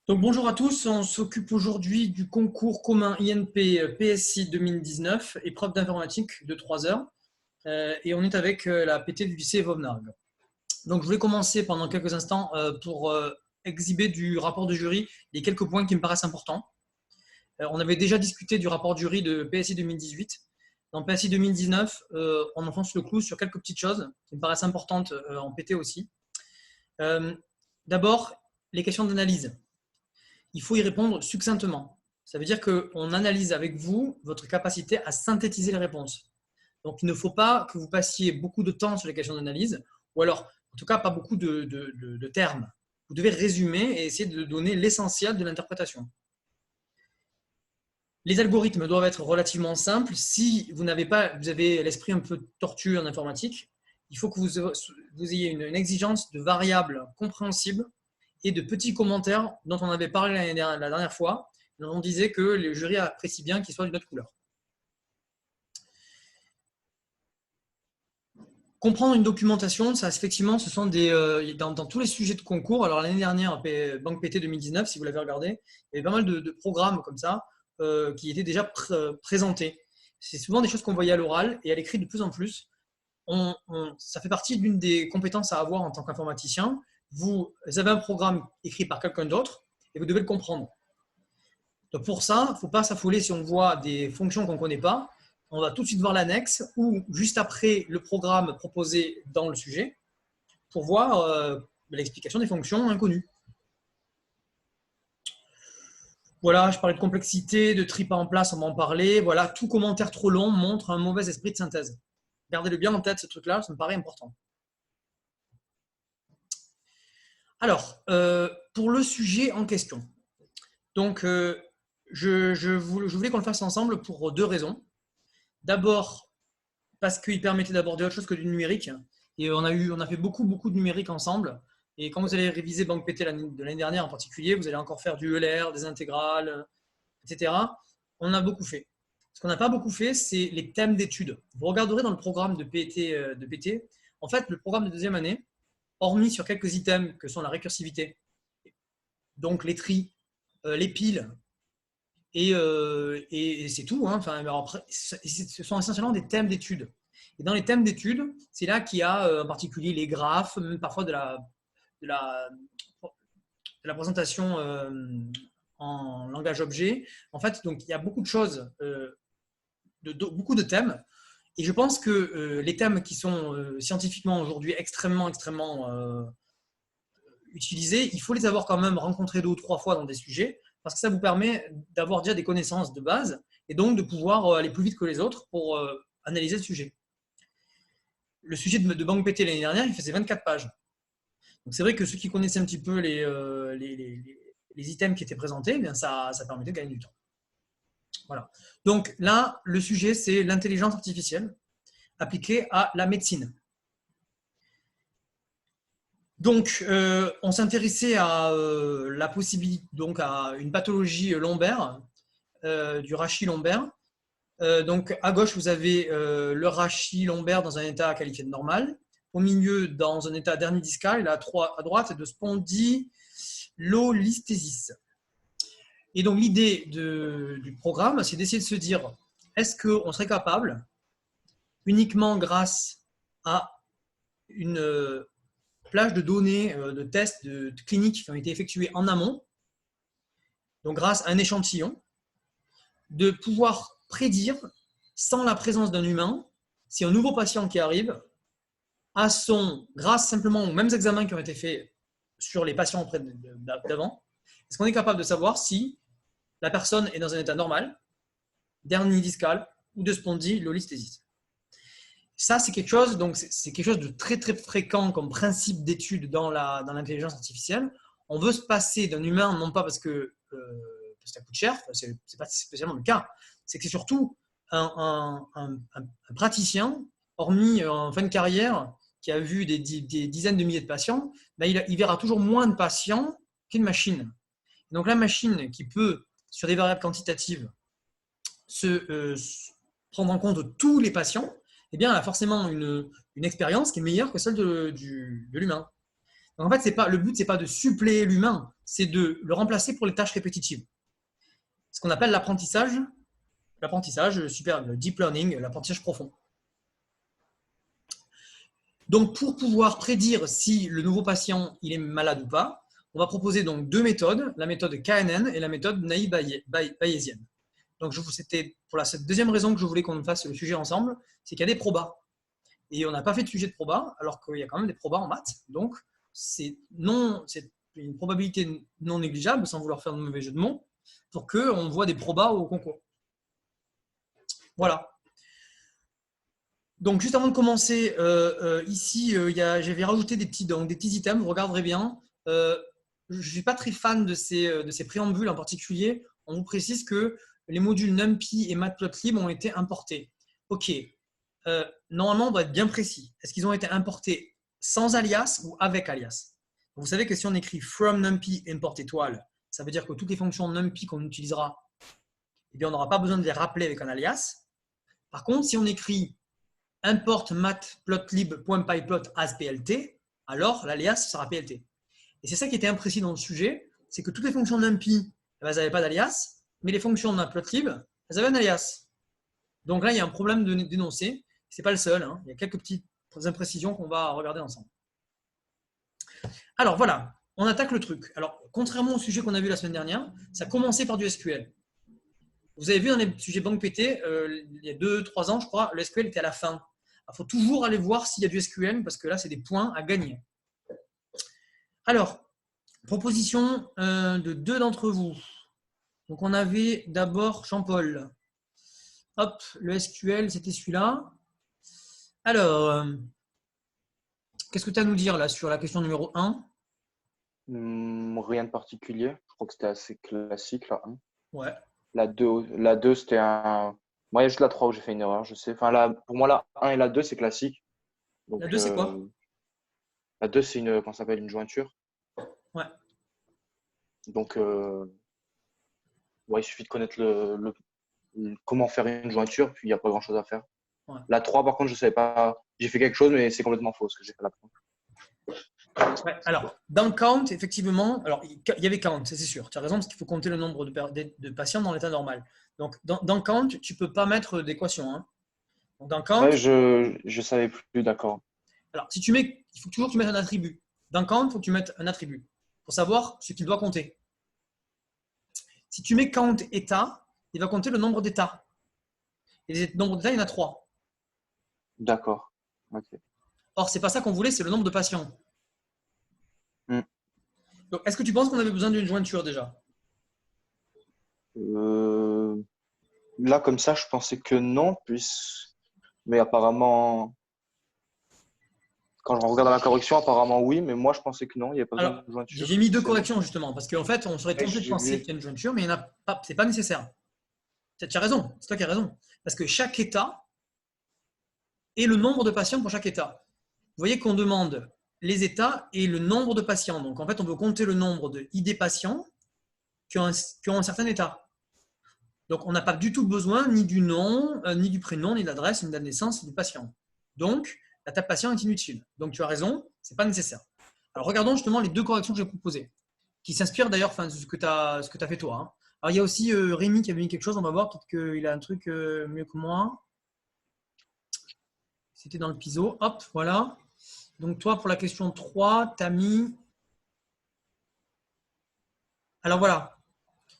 Donc bonjour à tous, on s'occupe aujourd'hui du concours commun INP PSI 2019, épreuve d'informatique de 3 heures, et on est avec la PT du lycée Vauvenargues. Donc je voulais commencer pendant quelques instants pour exhiber du rapport de jury les quelques points qui me paraissent importants. On avait déjà discuté du rapport de jury de PSI 2018. Dans PSI 2019, on enfonce le clou sur quelques petites choses qui me paraissent importantes en PT aussi. D'abord, les questions d'analyse. Il faut y répondre succinctement. Ça veut dire qu'on analyse avec vous votre capacité à synthétiser les réponses. Donc, il ne faut pas que vous passiez beaucoup de temps sur les questions d'analyse, ou alors, en tout cas, pas beaucoup de termes. Vous devez résumer et essayer de donner l'essentiel de l'interprétation. Les algorithmes doivent être relativement simples. Si vous avez l'esprit un peu tortueux en informatique, il faut que vous ayez une exigence de variables compréhensibles et de petits commentaires dont on avait parlé la dernière fois, dont on disait que le jury apprécie bien qu'ils soient d'une autre couleur. Comprendre une documentation, ça effectivement, ce sont dans tous les sujets de concours. Alors l'année dernière, Banque PT 2019, si vous l'avez regardé, il y avait pas mal de programmes comme ça qui étaient déjà présentés. C'est souvent des choses qu'on voyait à l'oral et à l'écrit de plus en plus. Ça fait partie d'une des compétences à avoir en tant qu'informaticien. Vous avez un programme écrit par quelqu'un d'autre et vous devez le comprendre. Donc pour ça, il ne faut pas s'affoler si on voit des fonctions qu'on ne connaît pas. On va tout de suite voir l'annexe ou juste après le programme proposé dans le sujet pour voir l'explication des fonctions inconnues. Voilà, je parlais de complexité, de tri pas en place, on va en parler. Voilà, tout commentaire trop long montre un mauvais esprit de synthèse. Gardez-le bien en tête, ce truc-là, ça me paraît important. Alors, pour le sujet en question. Donc, je voulais qu'on le fasse ensemble pour deux raisons. D'abord, parce qu'il permettait d'aborder autre chose que du numérique. Et on a fait beaucoup de numérique ensemble. Et quand vous allez réviser Banque PT de l'année dernière en particulier, vous allez encore faire du ELR, des intégrales, etc. On a beaucoup fait. Ce qu'on n'a pas beaucoup fait, c'est les thèmes d'études. Vous regarderez dans le programme de PT. En fait, le programme de deuxième année, hormis sur quelques items que sont la récursivité, donc les tris, les piles, et c'est tout. Hein. Enfin, après, ce sont essentiellement des thèmes d'études. Et dans les thèmes d'études, c'est là qu'il y a en particulier les graphes, même parfois de la présentation en langage objet. En fait, donc, il y a beaucoup de choses, beaucoup de thèmes. Et je pense que les thèmes qui sont scientifiquement aujourd'hui extrêmement utilisés, il faut les avoir quand même rencontrés 2 ou 3 fois dans des sujets, parce que ça vous permet d'avoir déjà des connaissances de base et donc de pouvoir aller plus vite que les autres pour analyser le sujet. Le sujet de Banque PT l'année dernière, il faisait 24 pages. Donc c'est vrai que ceux qui connaissaient un petit peu les items qui étaient présentés, eh bien ça permettait de gagner du temps. Voilà. Donc là, le sujet, c'est l'intelligence artificielle appliquée à la médecine. Donc, on s'intéressait à la possibilité, donc à une pathologie lombaire, du rachis lombaire. Donc, à gauche, vous avez le rachis lombaire dans un état qualifié de normal. Au milieu, dans un état d'hernie discale. Et à droite, c'est de spondylolisthésis. Et donc, l'idée du programme, c'est d'essayer de se dire, est-ce qu'on serait capable, uniquement grâce à une plage de données, de tests cliniques qui ont été effectués en amont, donc grâce à un échantillon, de pouvoir prédire, sans la présence d'un humain, si un nouveau patient qui arrive grâce simplement aux mêmes examens qui ont été faits sur les patients d'avant, est-ce qu'on est capable de savoir si la personne est dans un état normal, d'hernie discale ou de spondylolisthésis. Ça, c'est quelque chose de très fréquent comme principe d'étude dans l'intelligence artificielle. On veut se passer d'un humain, non pas parce que ça coûte cher, ce n'est pas spécialement le cas, c'est que c'est surtout un praticien, hormis en fin de carrière, qui a vu des dizaines de milliers de patients, ben il verra toujours moins de patients qu'une machine. Donc la machine qui peut, sur des variables quantitatives, prendre en compte tous les patients, eh bien, elle a forcément une expérience qui est meilleure que celle de l'humain. Donc en fait, le but, ce n'est pas de suppléer l'humain, c'est de le remplacer pour les tâches répétitives. Ce qu'on appelle l'apprentissage super, le deep learning, l'apprentissage profond. Donc, pour pouvoir prédire si le nouveau patient il est malade ou pas, on va proposer donc deux méthodes, la méthode KNN et la méthode Naive-Bayésienne. Donc, c'était pour cette deuxième raison que je voulais qu'on fasse le sujet ensemble, c'est qu'il y a des probas. Et on n'a pas fait de sujet de proba, alors qu'il y a quand même des probas en maths. Donc, c'est une probabilité non négligeable, sans vouloir faire de mauvais jeu de mots, pour qu'on voit des probas au concours. Voilà. Donc, juste avant de commencer, ici, j'avais rajouté des petits items, vous regarderez bien. Je ne suis pas très fan de ces préambules en particulier. On vous précise que les modules NumPy et Matplotlib ont été importés. OK. Normalement, on doit être bien précis. Est-ce qu'ils ont été importés sans alias ou avec alias? Vous savez que si on écrit from NumPy import étoile, ça veut dire que toutes les fonctions NumPy qu'on utilisera, eh bien, on n'aura pas besoin de les rappeler avec un alias. Par contre, si on écrit import matplotlib.pyplot as plt, alors l'alias sera plt. Et c'est ça qui était imprécis dans le sujet, c'est que toutes les fonctions NumPy, elles n'avaient pas d'alias, mais les fonctions de matplotlib, elles avaient un alias. Donc là, il y a un problème d'énoncé. Ce n'est pas le seul, hein. Il y a quelques petites imprécisions qu'on va regarder ensemble. Alors voilà, on attaque le truc. Alors, contrairement au sujet qu'on a vu la semaine dernière, ça commençait par du SQL. Vous avez vu dans les sujets banque PT, il y a 2-3 ans, je crois, le SQL était à la fin. Il faut toujours aller voir s'il y a du SQL parce que là, c'est des points à gagner. Alors, proposition de deux d'entre vous. Donc, on avait d'abord Jean-Paul. Hop, le SQL, c'était celui-là. Alors, qu'est-ce que tu as à nous dire là sur la question numéro 1? Rien de particulier. Je crois que c'était assez classique, la 1. Ouais. La 2 c'était un… Moi, il y a juste la 3 où j'ai fait une erreur, je sais. Enfin, pour moi, la 1 et la 2, c'est classique. Donc, la 2, c'est quoi? La 2, c'est comment ça s'appelle, une jointure. Ouais. Donc, ouais, il suffit de connaître comment faire une jointure, puis il n'y a pas grand-chose à faire. Ouais. La 3, par contre, je ne savais pas. J'ai fait quelque chose, mais c'est complètement faux ce que j'ai fait la 3. Ouais, alors, dans count, effectivement, alors il y avait count, c'est sûr. Tu as raison, parce qu'il faut compter le nombre de patients dans l'état normal. Donc, dans count, tu ne peux pas mettre d'équation. Hein. Donc, dans count, ouais, je ne savais plus, d'accord. Alors, si tu mets, il faut toujours que tu mettes un attribut. Dans count, il faut que tu mettes un attribut pour savoir ce qu'il doit compter. Si tu mets count état, il va compter le nombre d'états. Et les nombres d'états, il y en a 3. D'accord. Okay. Or, ce n'est pas ça qu'on voulait, c'est le nombre de patients. Donc, est-ce que tu penses qu'on avait besoin d'une jointure déjà? Là, comme ça, je pensais que non, mais apparemment, quand je regarde la correction, apparemment oui, mais moi, je pensais que non, il n'y a pas besoin de jointure. J'ai mis 2 corrections justement, parce qu'en fait, on serait tenté de penser qu'il y a une jointure, mais ce n'est pas nécessaire. Tu as raison, c'est toi qui as raison. Parce que chaque état est le nombre de patients pour chaque état. Vous voyez qu'on demande les états et le nombre de patients. Donc, en fait, on veut compter le nombre de ID patients qui ont un certain état. Donc, on n'a pas du tout besoin ni du nom, ni du prénom, ni de l'adresse, ni de la naissance du patient. Donc, la table patient est inutile. Donc, tu as raison, ce n'est pas nécessaire. Alors, regardons justement les 2 corrections que j'ai proposées, qui s'inspirent d'ailleurs de ce que tu as fait toi. Hein. Alors, il y a aussi Rémi qui avait mis quelque chose, on va voir, peut-être qu'il a un truc mieux que moi. C'était dans le PISO. Hop, voilà. Donc, toi, pour la question 3, tu as mis… Alors, voilà.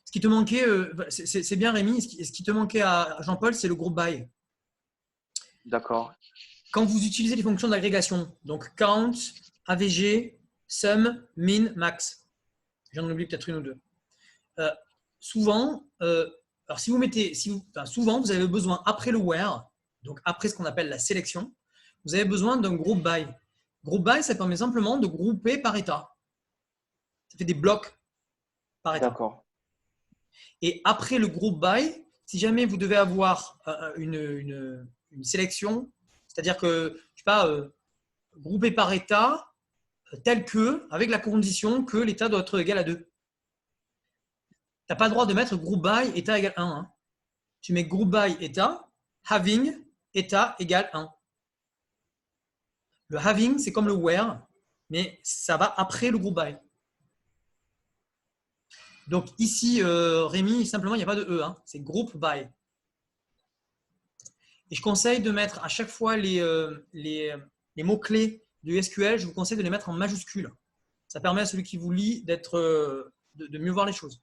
Ce qui te manquait, c'est bien Rémi, ce qui te manquait à Jean-Paul, c'est le groupe by. D'accord. Quand vous utilisez les fonctions d'agrégation, donc count, AVG, sum, min, max, j'en oublie peut-être une ou deux. Souvent, alors si vous mettez, souvent vous avez besoin après le where, donc après ce qu'on appelle la sélection, vous avez besoin d'un group by. Group by, ça permet simplement de grouper par état. Ça fait des blocs par état. D'accord. Et après le group by, si jamais vous devez avoir une sélection, c'est-à-dire que, je sais pas, groupé par état, tel que, avec la condition que l'état doit être égal à 2. Tu n'as pas le droit de mettre group by état égale 1. Hein. Tu mets group by état, having état égale 1. Le having, c'est comme le where, mais ça va après le group by. Donc ici, Rémi, simplement, il n'y a pas de E. Hein. C'est group by. Et je conseille de mettre à chaque fois les mots-clés du SQL, je vous conseille de les mettre en majuscules. Ça permet à celui qui vous lit de mieux voir les choses.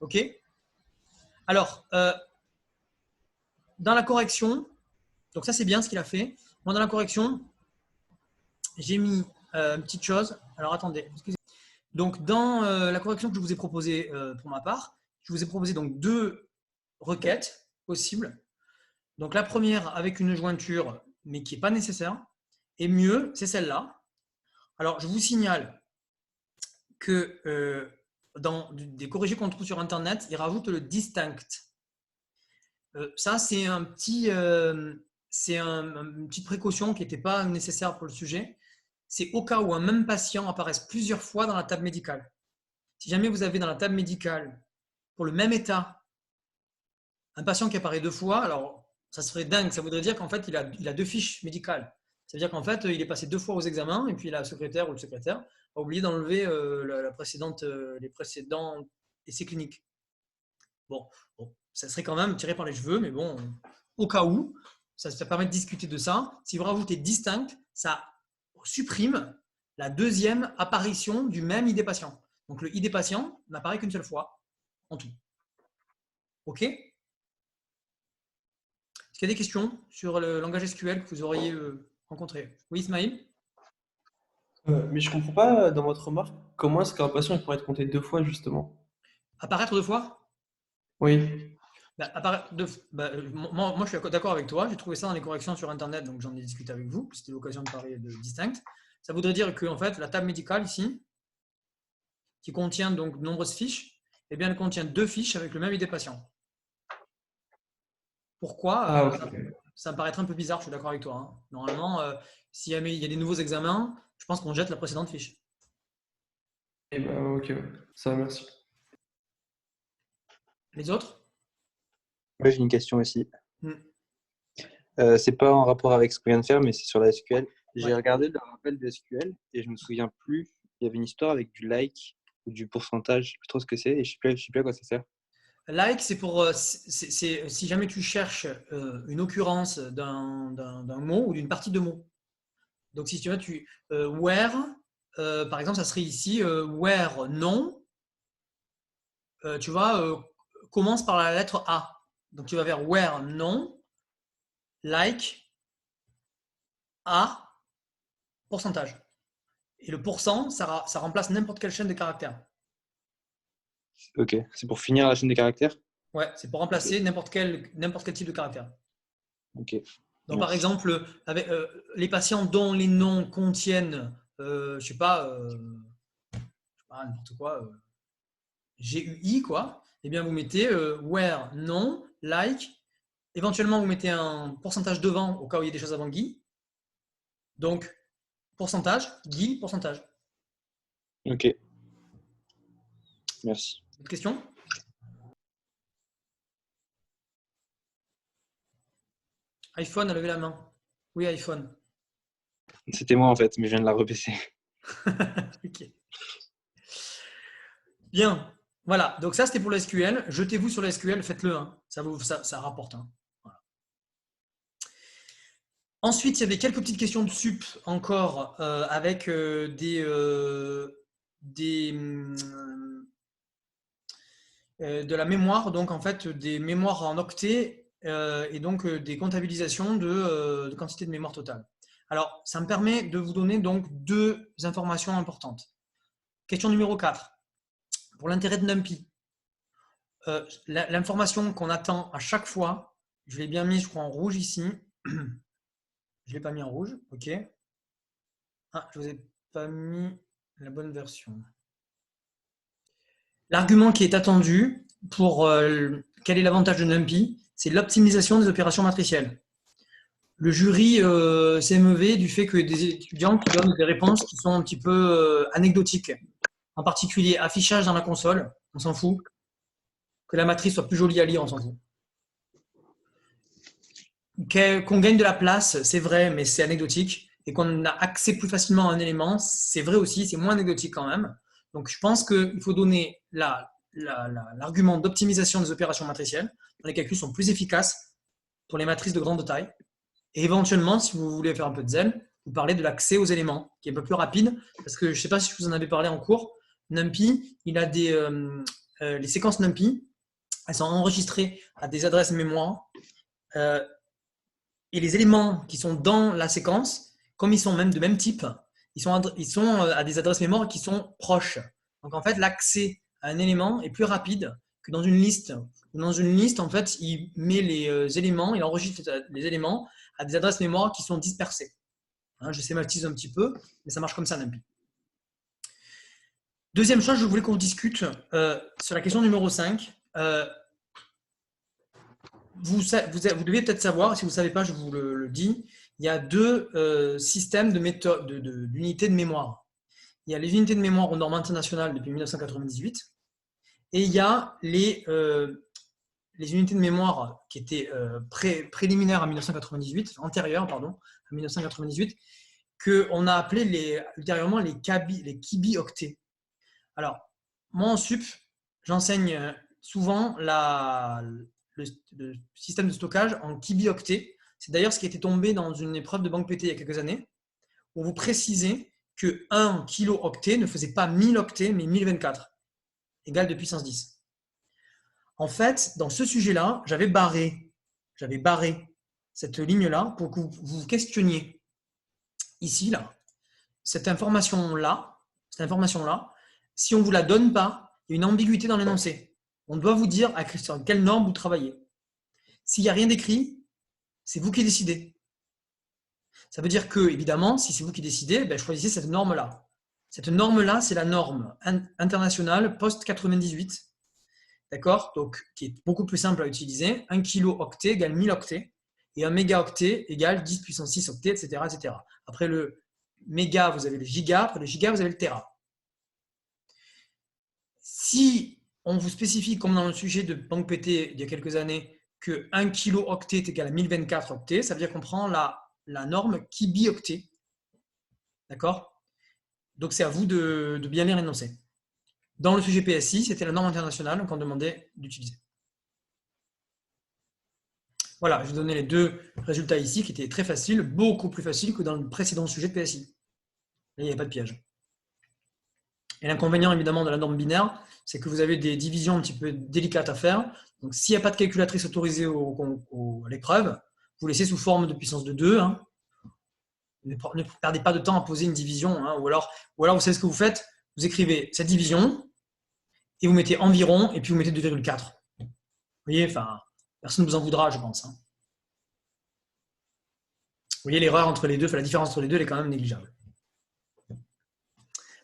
OK? Alors, dans la correction, donc ça c'est bien ce qu'il a fait. Moi, dans la correction, j'ai mis une petite chose. Alors, attendez, excusez. Donc, dans la correction que je vous ai proposée pour ma part, je vous ai proposé donc 2 requêtes possibles. Donc, la première avec une jointure, mais qui n'est pas nécessaire. Et mieux, c'est celle-là. Alors, je vous signale que dans des corrigés qu'on trouve sur Internet, ils rajoutent le distinct. Ça, c'est une petite précaution qui n'était pas nécessaire pour le sujet. C'est au cas où un même patient apparaisse plusieurs fois dans la table médicale. Si jamais vous avez dans la table médicale, pour le même état, un patient qui apparaît 2 fois, alors ça serait dingue, ça voudrait dire qu'en fait, il a 2 fiches médicales. Ça veut dire qu'en fait, il est passé 2 fois aux examens et puis la secrétaire ou le secrétaire a oublié d'enlever les précédents essais cliniques. Bon, ça serait quand même tiré par les cheveux, mais bon, au cas où, ça permet de discuter de ça. Si vous rajoutez distinct, ça supprime la 2e apparition du même ID patient. Donc le ID patient n'apparaît qu'une seule fois en tout. OK? Est-ce qu'il y a des questions sur le langage SQL que vous auriez rencontré? Oui, Ismaël? Mais je comprends pas dans votre remarque, comment est-ce qu'un patient il pourrait être compté 2 fois justement? Apparaître 2 fois? Oui. Moi, je suis d'accord avec toi. J'ai trouvé ça dans les corrections sur Internet, donc j'en ai discuté avec vous. C'était l'occasion de parler de distinct. Ça voudrait dire que en fait, la table médicale ici, qui contient donc de nombreuses fiches, eh bien, elle contient 2 fiches avec le même ID patient. Pourquoi? Ça me paraît un peu bizarre, je suis d'accord avec toi. Hein. Normalement, s'il y a des nouveaux examens, je pense qu'on jette la précédente fiche. Eh ben, ok, ça va, merci. Les autres? Moi, j'ai une question aussi. C'est pas en rapport avec ce qu'on vient de faire, mais c'est sur la SQL. J'ai regardé le rappel de SQL et je me souviens plus. Il y avait une histoire avec du like ou du pourcentage. Je sais plus trop ce que c'est et je sais plus à quoi ça sert. Like, c'est pour si jamais tu cherches une occurrence d'un mot ou d'une partie de mot. Donc, si tu veux, where, par exemple, ça serait ici where non, tu vois, commence par la lettre A. Donc, tu vas vers where non, like, A, pourcentage. Et le pourcent, ça remplace n'importe quelle chaîne de caractères. Ok, c'est pour finir la chaîne de caractères? Ouais, c'est pour remplacer n'importe quel type de caractère. Ok. Donc, par exemple, avec les patients dont les noms contiennent, je sais pas n'importe quoi, GUI, quoi, eh bien, vous mettez where, non, like, éventuellement, vous mettez un pourcentage devant au cas où il y a des choses avant Guy. Donc, pourcentage, Guy, pourcentage. Ok. Merci. Autre question? iPhone a levé la main. Oui, iPhone. C'était moi en fait, mais je viens de la rebaisser. Ok. Bien. Voilà. Donc ça, c'était pour le SQL. Jetez-vous sur le SQL, faites-le. Hein. Ça rapporte. Hein. Voilà. Ensuite, il y avait quelques petites questions de sup encore avec de la mémoire, donc en fait des mémoires en octets et donc des comptabilisations de quantité de mémoire totale. Alors, ça me permet de vous donner donc 2 informations importantes. Question numéro 4. Pour l'intérêt de NumPy, l'information qu'on attend à chaque fois, je l'ai bien mis, je crois, en rouge ici. Je ne l'ai pas mis en rouge, ok. Ah, je ne vous ai pas mis la bonne version. L'argument qui est attendu pour quel est l'avantage de NumPy, c'est l'optimisation des opérations matricielles. Le jury s'est émeuvé du fait que des étudiants qui donnent des réponses qui sont un petit peu anecdotiques. En particulier, affichage dans la console, on s'en fout. Que la matrice soit plus jolie à lire, on s'en fout. Qu'on gagne de la place, c'est vrai, mais c'est anecdotique. Et qu'on a accès plus facilement à un élément, c'est vrai aussi, c'est moins anecdotique quand même. Donc, je pense qu'il faut donner l'argument d'optimisation des opérations matricielles. Les calculs sont plus efficaces pour les matrices de grande taille. Et éventuellement, si vous voulez faire un peu de zèle, vous parlez de l'accès aux éléments, qui est un peu plus rapide, parce que je ne sais pas si je vous en avais parlé en cours. NumPy, il a les séquences NumPy, elles sont enregistrées à des adresses mémoire. Et les éléments qui sont dans la séquence, comme ils sont même de même type, ils sont à des adresses mémoire qui sont proches. Donc en fait, l'accès à un élément est plus rapide que dans une liste. Dans une liste, en fait, il met les éléments, il enregistre les éléments à des adresses mémoire qui sont dispersées. Hein, je schématise un petit peu, mais ça marche comme ça, NumPy. Deuxième chose, je voulais qu'on discute sur la question numéro 5. Vous devez peut-être savoir, si vous ne savez pas, je vous le dis, il y a deux systèmes d'unités de mémoire. Il y a les unités de mémoire aux normes internationales depuis 1998 et il y a les unités de mémoire qui étaient préliminaires à 1998, antérieures, pardon, à 1998, qu'on a appelé ultérieurement les kibioctets. Alors, moi en sup, j'enseigne souvent le système de stockage en kibioctets. C'est d'ailleurs ce qui était tombé dans une épreuve de banque PT il y a quelques années, où vous précisez que 1 kilo-octet ne faisait pas 1000 octets, mais 1024, égal de puissance 10. En fait, dans ce sujet-là, j'avais barré cette ligne-là pour que vous vous questionniez. Ici, là, cette information-là, si on ne vous la donne pas, il y a une ambiguïté dans l'énoncé. On doit vous dire à quelle norme vous travaillez. S'il n'y a rien d'écrit, c'est vous qui décidez. Ça veut dire que, évidemment, si c'est vous qui décidez, choisissez cette norme-là. Cette norme-là, c'est la norme internationale post-98, d'accord? Donc, qui est beaucoup plus simple à utiliser. 1 kilo-octet égale 1000 octets et 1 mégaoctet égale 10 puissance 6 octets, etc., etc. Après le méga, vous avez le giga. Après le giga, vous avez le téra. Si on vous spécifie, comme dans le sujet de banque PT il y a quelques années, que 1 kilo-octet est égal à 1024 octets, ça veut dire qu'on prend la norme kibioctet. D'accord? Donc, c'est à vous de bien lire l'énoncé. Dans le sujet PSI, c'était la norme internationale qu'on demandait d'utiliser. Voilà, je vous donnais les deux résultats ici qui étaient très faciles, beaucoup plus faciles que dans le précédent sujet de PSI. Là, il n'y avait pas de piège. Et l'inconvénient, évidemment, de la norme binaire, c'est que vous avez des divisions un petit peu délicates à faire. Donc, s'il n'y a pas de calculatrice autorisée à l'épreuve, vous laissez sous forme de puissance de 2. Hein. Ne perdez pas de temps à poser une division. Hein. Ou alors, vous savez ce que vous faites? Vous écrivez cette division et vous mettez environ et puis vous mettez 2,4. Vous voyez, enfin, personne ne vous en voudra, je pense. Hein. Vous voyez, l'erreur entre les deux, la différence entre les deux, elle est quand même négligeable.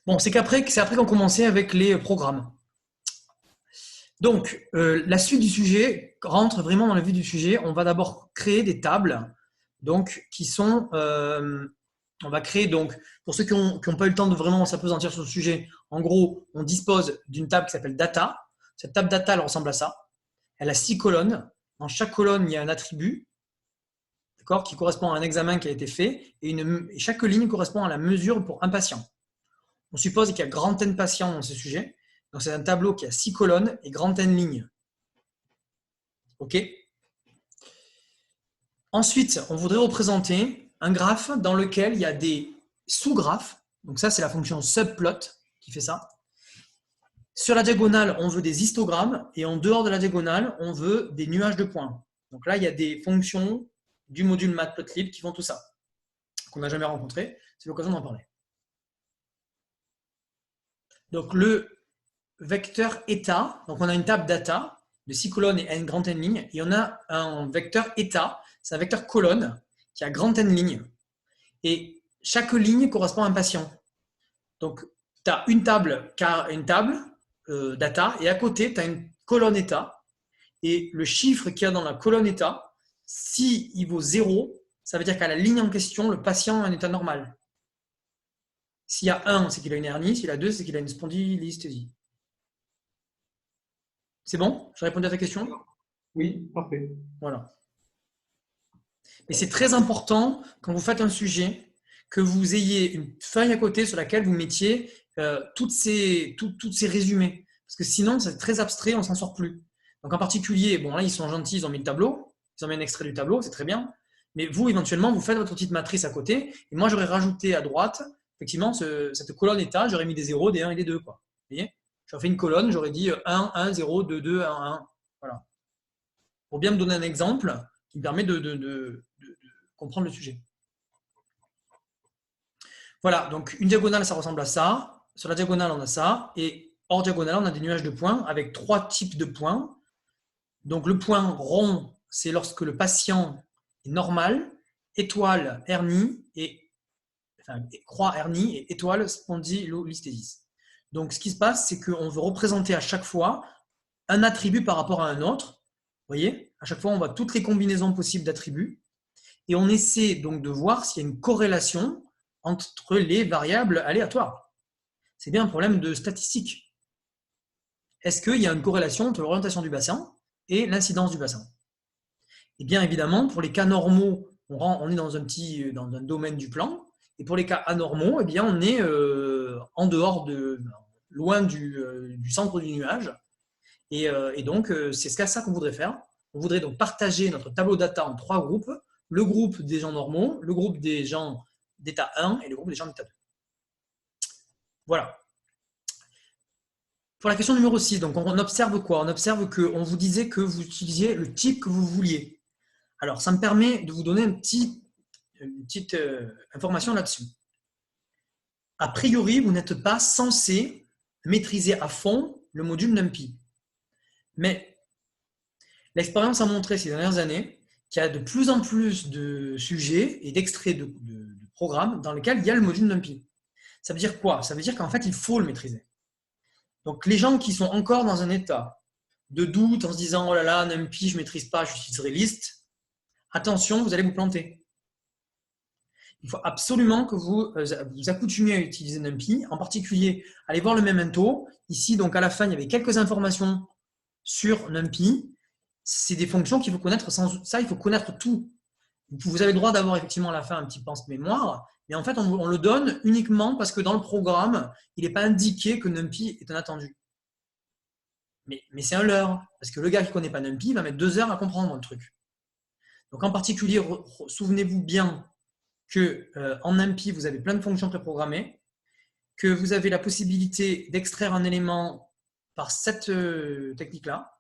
Bon, c'est après qu'on commençait avec les programmes. Donc, la suite du sujet rentre vraiment dans le vif du sujet. On va d'abord créer des tables, donc qui sont, on va créer donc pour ceux qui n'ont pas eu le temps de vraiment s'appesantir sur le sujet. En gros, on dispose d'une table qui s'appelle data. Cette table data, elle ressemble à ça. Elle a 6 colonnes. Dans chaque colonne, il y a un attribut, d'accord, qui correspond à un examen qui a été fait, et chaque ligne correspond à la mesure pour un patient. On suppose qu'il y a grand N patients dans ce sujet. Donc, c'est un tableau qui a 6 colonnes et grand N lignes. OK? Ensuite, on voudrait représenter un graphe dans lequel il y a des sous-graphes. Donc, ça, c'est la fonction subplot qui fait ça. Sur la diagonale, on veut des histogrammes et en dehors de la diagonale, on veut des nuages de points. Donc là, il y a des fonctions du module Matplotlib qui font tout ça, qu'on n'a jamais rencontré. C'est l'occasion d'en parler. Donc, le vecteur état, donc on a une table data de 6 colonnes et n grand N lignes, et on a un vecteur état, c'est un vecteur colonne qui a grand N lignes. Et chaque ligne correspond à un patient. Donc, tu as une table data, et à côté, tu as une colonne état. Et le chiffre qu'il y a dans la colonne état, s'il vaut 0, ça veut dire qu'à la ligne en question, le patient a un état normal. S'il y a 1, c'est qu'il a une hernie. S'il y a 2, c'est qu'il a une spondylisthésie. C'est bon? J'ai répondu à ta question? Oui, parfait. Voilà. Et c'est très important, quand vous faites un sujet, que vous ayez une feuille à côté sur laquelle vous mettiez toutes ces résumés. Parce que sinon, c'est très abstrait, on ne s'en sort plus. Donc en particulier, bon là, ils sont gentils, ils ont mis le tableau, ils ont mis un extrait du tableau, c'est très bien. Mais vous, éventuellement, vous faites votre petite matrice à côté. Et moi, j'aurais rajouté à droite, effectivement, cette colonne état, j'aurais mis des 0, des 1 et des 2. Quoi. Vous voyez, j'aurais fait une colonne, j'aurais dit 1, 1, 0, 2, 2, 1, 1. Voilà. Pour bien me donner un exemple qui me permet de comprendre le sujet. Voilà, donc une diagonale, ça ressemble à ça. Sur la diagonale, on a ça. Et hors diagonale, on a des nuages de points avec 3 types de points. Donc le point rond, c'est lorsque le patient est normal, étoile, hernie, croix, hernie, et étoile, spondylolisthésis. Donc ce qui se passe, c'est qu'on veut représenter à chaque fois un attribut par rapport à un autre. Vous voyez, à chaque fois, on voit toutes les combinaisons possibles d'attributs. Et on essaie donc de voir s'il y a une corrélation entre les variables aléatoires. C'est bien un problème de statistique. Est-ce qu'il y a une corrélation entre l'orientation du bassin et l'incidence du bassin? Et bien évidemment, pour les cas normaux, on est dans un domaine du plan. Et pour les cas anormaux, eh bien, on est en dehors loin du centre du nuage. Et donc, c'est ça qu'on voudrait faire. On voudrait donc partager notre tableau data en 3 groupes. Le groupe des gens normaux, le groupe des gens d'état 1 et le groupe des gens d'état 2. Voilà. Pour la question numéro 6, donc on observe quoi? On observe qu'on vous disait que vous utilisiez le type que vous vouliez. Alors, ça me permet de vous donner une petite information là-dessus. A priori, vous n'êtes pas censé maîtriser à fond le module NumPy. Mais l'expérience a montré ces dernières années qu'il y a de plus en plus de sujets et d'extraits de programmes dans lesquels il y a le module NumPy. Ça veut dire quoi? Ça veut dire qu'en fait, il faut le maîtriser. Donc, les gens qui sont encore dans un état de doute en se disant « Oh là là, NumPy, je ne maîtrise pas, je utiliserai list », attention, vous allez vous planter. Il faut absolument que vous vous accoutumiez à utiliser NumPy. En particulier, allez voir le memento. Ici, donc à la fin, il y avait quelques informations sur NumPy. C'est des fonctions qu'il faut connaître. Sans ça, il faut connaître tout. Vous avez le droit d'avoir effectivement à la fin un petit pense-mémoire, mais en fait, on le donne uniquement parce que dans le programme, il n'est pas indiqué que NumPy est un attendu. Mais c'est un leurre, parce que le gars qui ne connaît pas NumPy va mettre 2 heures à comprendre le truc. Donc en particulier, souvenez-vous bien qu'en NumPy, vous avez plein de fonctions préprogrammées, que vous avez la possibilité d'extraire un élément par cette technique-là.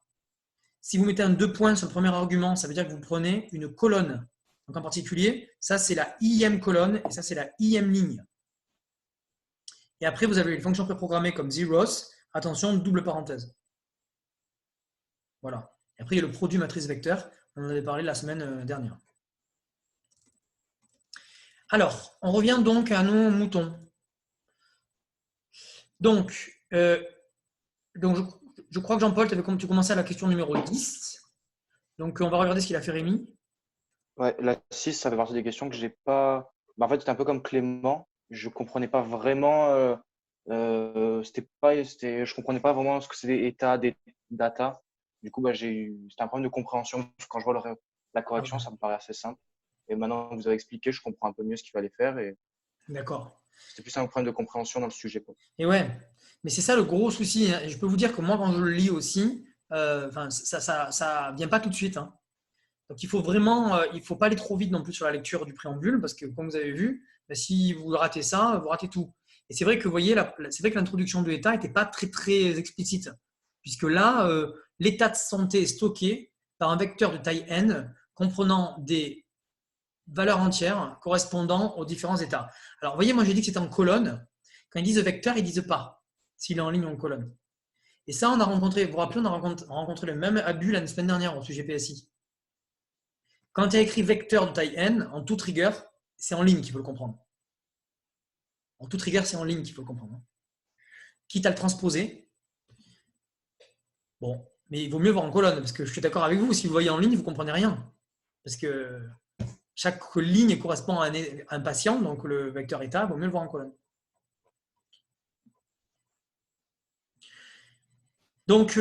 Si vous mettez un 2 points sur le premier argument, ça veut dire que vous prenez une colonne. Donc en particulier, ça c'est la IM colonne et ça c'est la IM ligne. Et après, vous avez les fonctions préprogrammées comme zeros. Attention, double parenthèse. Voilà. Et après, il y a le produit matrice vecteur. On en avait parlé la semaine dernière. Alors, on revient donc à nos moutons. Donc je crois que Jean-Paul, tu commençais à la question numéro 10. Donc, on va regarder ce qu'il a fait Rémi. Ouais, la 6, ça fait partie des questions que j'ai pas. En fait, c'était un peu comme Clément. Je comprenais pas vraiment. Je comprenais pas vraiment ce que c'est des états, des data. Du coup, c'était un problème de compréhension. Quand je vois la correction, ça me paraît assez simple. Et maintenant que vous avez expliqué, je comprends un peu mieux ce qu'il fallait faire. D'accord. C'était plus un problème de compréhension dans le sujet. Et ouais, mais c'est ça le gros souci. Hein. Et je peux vous dire que moi, quand je le lis aussi, ça vient pas tout de suite. Hein. Donc, il faut vraiment, il faut pas aller trop vite non plus sur la lecture du préambule, parce que comme vous avez vu, si vous ratez ça, vous ratez tout. Et c'est vrai que vous voyez, c'est vrai que l'introduction de l'état n'était pas très très explicite, puisque là, l'état de santé est stocké par un vecteur de taille n comprenant des valeurs entières correspondant aux différents états. Alors, vous voyez, moi j'ai dit que c'était en colonne. Quand ils disent vecteur, ils ne disent pas s'il est en ligne ou en colonne. Et ça, on a rencontré, vous vous rappelez, on a rencontré le même abus la semaine dernière au sujet PSI. Quand il y a écrit vecteur de taille n, en toute rigueur, c'est en ligne qu'il faut le comprendre. En toute rigueur, c'est en ligne qu'il faut le comprendre. Quitte à le transposer. Bon, mais il vaut mieux voir en colonne, parce que je suis d'accord avec vous, si vous voyez en ligne, vous ne comprenez rien. Parce que chaque ligne correspond à un patient, donc le vecteur état, il vaut mieux le voir en colonne. Donc,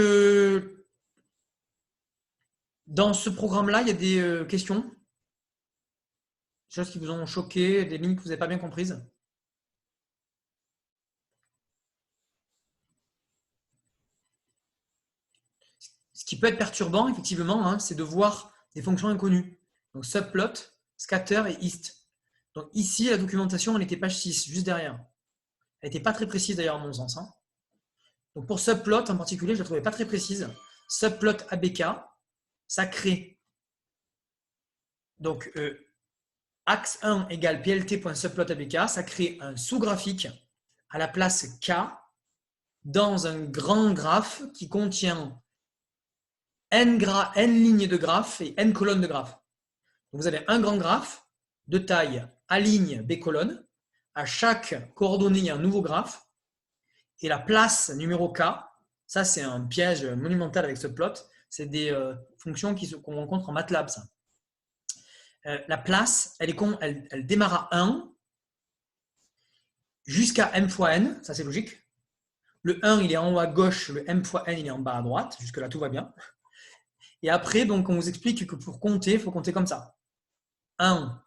dans ce programme-là, il y a des questions, des choses qui vous ont choqué, des lignes que vous n'avez pas bien comprises. ce qui peut être perturbant, effectivement, hein, c'est de voir des fonctions inconnues. Donc, subplot, scatter et east. Donc, ici, la documentation, elle était page 6, juste derrière. Elle n'était pas très précise, d'ailleurs, à mon sens. Hein. Donc, pour subplot, en particulier, je ne la trouvais pas très précise. Subplot ABK, ça crée. Donc, axe 1 égale plt.subplot ABK, ça crée un sous-graphique à la place K dans un grand graphe qui contient n lignes de graphes et n colonnes de graphes. Donc, vous avez un grand graphe de taille A ligne, B colonne. À chaque coordonnée, il y a un nouveau graphe. Et la place numéro K, ça c'est un piège monumental avec ce plot. C'est des fonctions qu'on rencontre en MATLAB. Ça. La place, elle démarre à 1 jusqu'à m fois n. Ça c'est logique. Le 1, il est en haut à gauche. Le m fois n, il est en bas à droite. Jusque-là, tout va bien. Et après, donc, on vous explique que pour compter, il faut compter comme ça. 1,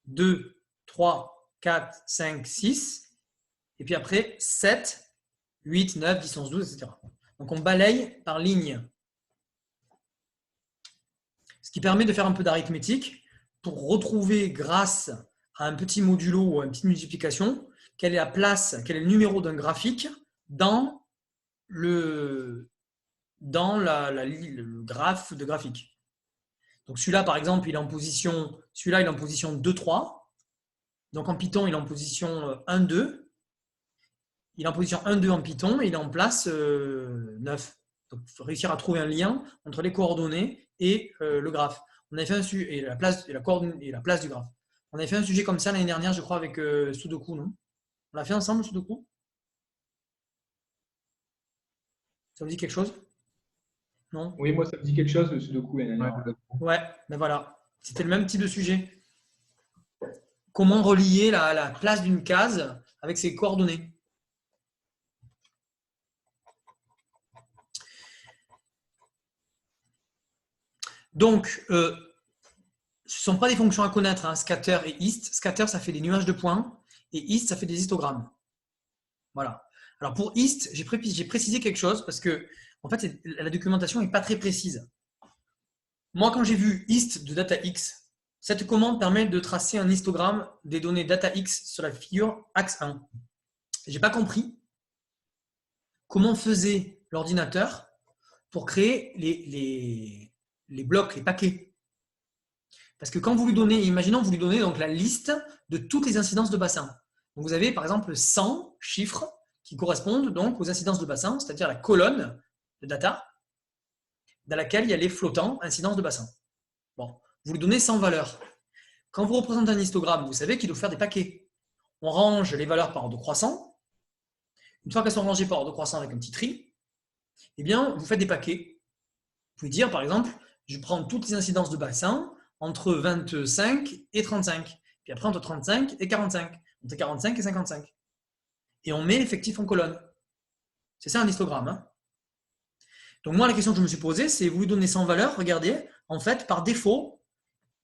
2, 3, 4, 5, 6. Et puis après, 7, 8, 9, 10, 11, 12, etc. Donc, on balaye par ligne. Ce qui permet de faire un peu d'arithmétique pour retrouver, grâce à un petit modulo ou à une petite multiplication, quelle est la place, quel est le numéro d'un graphique dans le graphe de graphique. Donc celui-là, par exemple, il est en position, 2, 3. Donc en Python, il est en position 1, 2. Il est en position 1, 2 en Python et il est en place 9. Donc il faut réussir à trouver un lien entre les coordonnées et le graphe. On avait fait un sujet, et la place du graphe. On avait fait un sujet comme ça l'année dernière, je crois, avec Sudoku, non? On l'a fait ensemble, Sudoku? Ça vous dit quelque chose? Non? Oui, moi, ça me dit quelque chose, le Sudoku. Ouais, ben voilà. C'était le même type de sujet. Comment relier la place d'une case avec ses coordonnées? Donc, ce ne sont pas des fonctions à connaître, hein, scatter et east. Scatter, ça fait des nuages de points et east, ça fait des histogrammes. Voilà. Alors, pour east, j'ai précisé quelque chose parce que en fait, la documentation n'est pas très précise. Moi, quand j'ai vu east de data_x, cette commande permet de tracer un histogramme des données data_x sur la figure axe 1. Je n'ai pas compris comment faisait l'ordinateur pour créer les blocs, les paquets. Parce que quand vous lui donnez, imaginons vous lui donnez donc la liste de toutes les incidences de bassin. Donc vous avez par exemple 100 chiffres qui correspondent donc aux incidences de bassin, c'est-à-dire la colonne de data dans laquelle il y a les flottants incidences de bassin. Bon, vous lui donnez 100 valeurs. Quand vous représentez un histogramme, vous savez qu'il faut faire des paquets. On range les valeurs par ordre croissant. Une fois qu'elles sont rangées par ordre croissant avec un petit tri, eh bien, vous faites des paquets. Vous pouvez dire, par exemple, je prends toutes les incidences de bassin entre 25 et 35. Puis après, entre 35 et 45. Entre 45 et 55. Et on met l'effectif en colonne. C'est ça un histogramme. Hein. Donc moi, la question que je me suis posée, c'est vous lui donnez 100 valeurs, regardez, en fait, par défaut,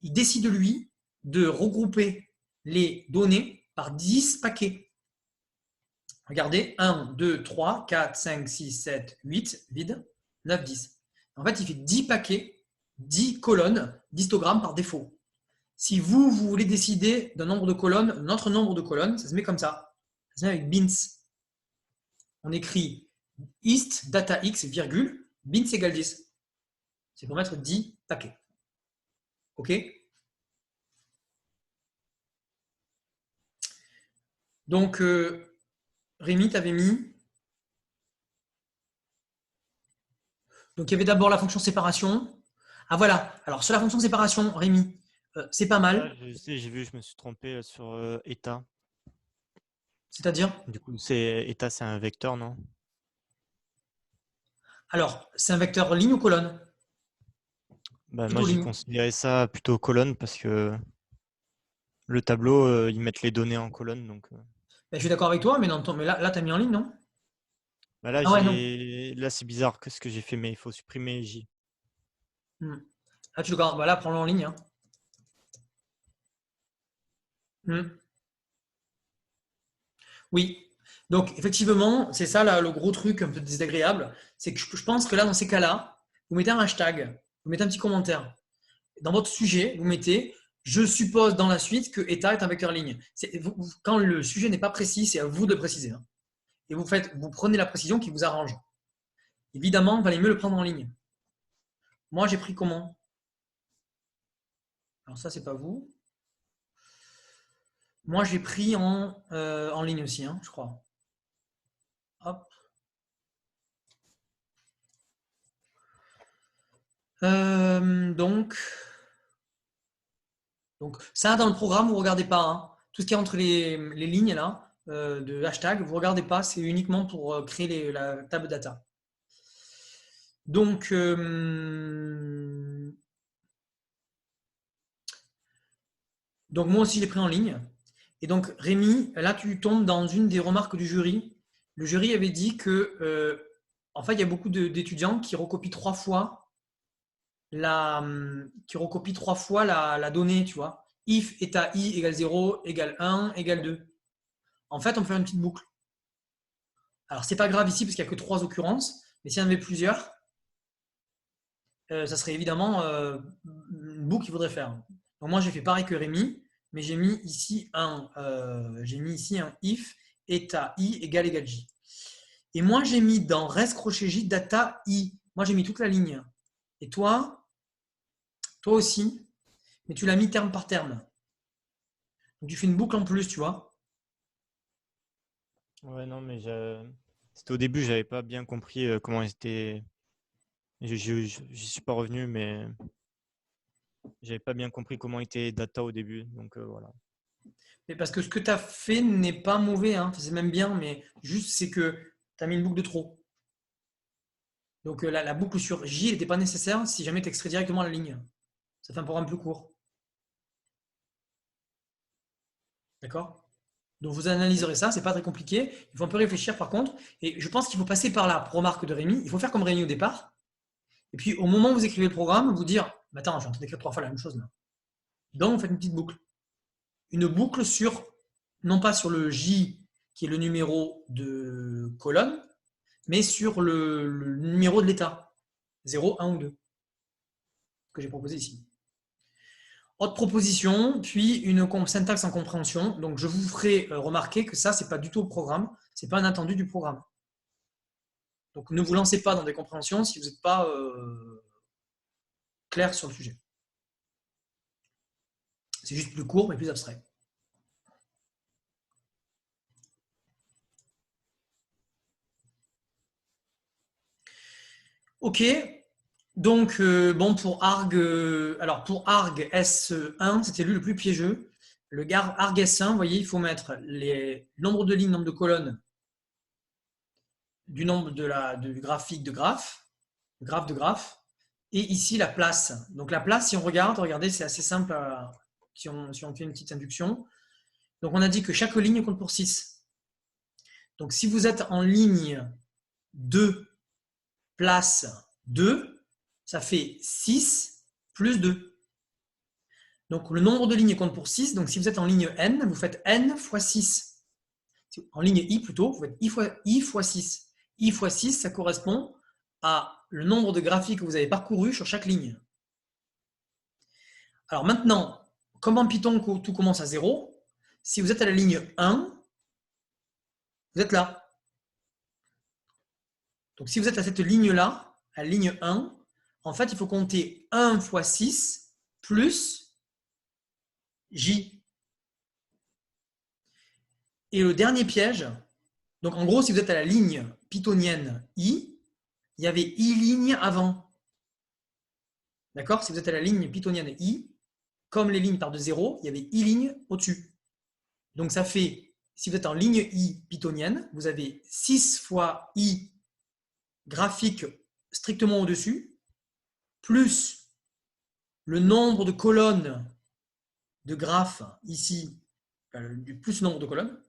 il décide lui de regrouper les données par 10 paquets. Regardez, 1, 2, 3, 4, 5, 6, 7, 8, vide, 9, 10. En fait, il fait 10 paquets, 10 colonnes d'histogrammes par défaut. Si vous voulez décider d'un nombre de colonnes, un autre nombre de colonnes, ça se met comme ça. Ça se met avec bins. On écrit ist data x, virgule, bins égale 10. C'est pour mettre 10 paquets. OK? Donc, Rémi, tu avais mis. Donc, il y avait d'abord la fonction séparation. Ah, voilà. Alors, sur la fonction séparation, Rémi, c'est pas mal. Je sais, j'ai vu, je me suis trompé sur état. C'est-à-dire? Du coup, état, c'est un vecteur, non? Alors, c'est un vecteur ligne ou colonne? Bah, moi, j'ai considéré ça plutôt colonne parce que le tableau, ils mettent les données en colonne. Donc, je suis d'accord avec toi, mais là, tu as mis en ligne, non? bah là, là c'est bizarre que ce que j'ai fait, mais il faut supprimer J. Là, tu le voilà, prends-le en ligne. Hein. Oui. Donc, effectivement, c'est ça là, le gros truc un peu désagréable. C'est que je pense que là, dans ces cas-là, vous mettez un hashtag, vous mettez un petit commentaire. Dans votre sujet, vous mettez « Je suppose dans la suite que état est un vecteur ligne ». Quand le sujet n'est pas précis, c'est à vous de le préciser. Hein. Et vous prenez la précision qui vous arrange. Évidemment, il valait mieux le prendre en ligne. Moi, j'ai pris comment? Alors ça, c'est pas vous. Moi, j'ai pris en ligne aussi, hein, je crois. Hop. Donc, ça, dans le programme, vous ne regardez pas. Hein. Tout ce qui est entre les lignes là, de hashtag, vous ne regardez pas. C'est uniquement pour créer la table data. Donc, moi aussi, je l'ai pris en ligne. Et donc, Rémi, là, tu tombes dans une des remarques du jury. Le jury avait dit que, en fait, il y a beaucoup d'étudiants qui recopient 3 fois la donnée, tu vois. If état i égale 0, égale 1, égale 2. En fait, on peut faire une petite boucle. Alors, c'est pas grave ici parce qu'il n'y a que 3 occurrences, mais s'il y en avait plusieurs, ça serait évidemment une boucle qu'il faudrait faire. Donc, moi, j'ai fait pareil que Rémi, mais j'ai mis ici un if état i égale j. Et moi, j'ai mis dans rest crochet j data i. Moi, j'ai mis toute la ligne. Et toi aussi, mais tu l'as mis terme par terme. Donc, tu fais une boucle en plus, tu vois. Ouais, non, mais c'était au début, j'avais pas bien compris comment c'était. J'y suis pas revenu, mais j'avais pas bien compris comment était data au début. Donc voilà. Mais parce que ce que tu as fait n'est pas mauvais, hein. C'est même bien, mais juste c'est que tu as mis une boucle de trop. Donc la boucle sur J n'était pas nécessaire si jamais tu extrais directement la ligne. Ça fait un programme plus court. D'accord? Donc vous analyserez ça, c'est pas très compliqué. Il faut un peu réfléchir par contre. Et je pense qu'il faut passer par la remarque de Rémi. Il faut faire comme Rémi au départ. Et puis au moment où vous écrivez le programme, vous dire attends, je suis en train d'écrire 3 fois la même chose là. Donc vous faites une petite boucle. Une boucle sur, non pas sur le J qui est le numéro de colonne, mais sur le numéro de l'état. 0, 1 ou 2. Que j'ai proposé ici. Autre proposition, puis une syntaxe en compréhension. Donc, je vous ferai remarquer que ça, ce n'est pas du tout au programme. Ce n'est pas un attendu du programme. Donc, ne vous lancez pas dans des compréhensions si vous n'êtes pas clair sur le sujet. C'est juste plus court, mais plus abstrait. OK. Donc, bon, pour arg S1, c'était lui le plus piégeux. Le arg S1, vous voyez, il faut mettre les nombres de lignes, nombre de colonnes du nombre du graphique de graphe, de graphe, et ici la place. Donc la place, si on regarde, regardez, c'est assez simple si on fait une petite induction. Donc on a dit que chaque ligne compte pour 6. Donc si vous êtes en ligne 2, place 2, ça fait 6 plus 2. Donc le nombre de lignes compte pour 6. Donc si vous êtes en ligne n, vous faites n fois 6. En ligne i plutôt, vous faites i fois 6. I fois 6, ça correspond à le nombre de graphiques que vous avez parcouru sur chaque ligne. Alors maintenant, comme en Python, tout commence à 0, si vous êtes à la ligne 1, vous êtes là. Donc si vous êtes à cette ligne-là, à la ligne 1, en fait, il faut compter 1 fois 6 plus j. Et le dernier piège, donc en gros, si vous êtes à la ligne pythonienne i, il y avait i ligne avant. D'accord? Si vous êtes à la ligne pythonienne i, comme les lignes partent de 0, il y avait i ligne au-dessus. Donc ça fait, si vous êtes en ligne i pythonienne, vous avez 6 fois i graphique strictement au-dessus, plus le nombre de colonnes de graphes ici, plus le nombre de colonnes,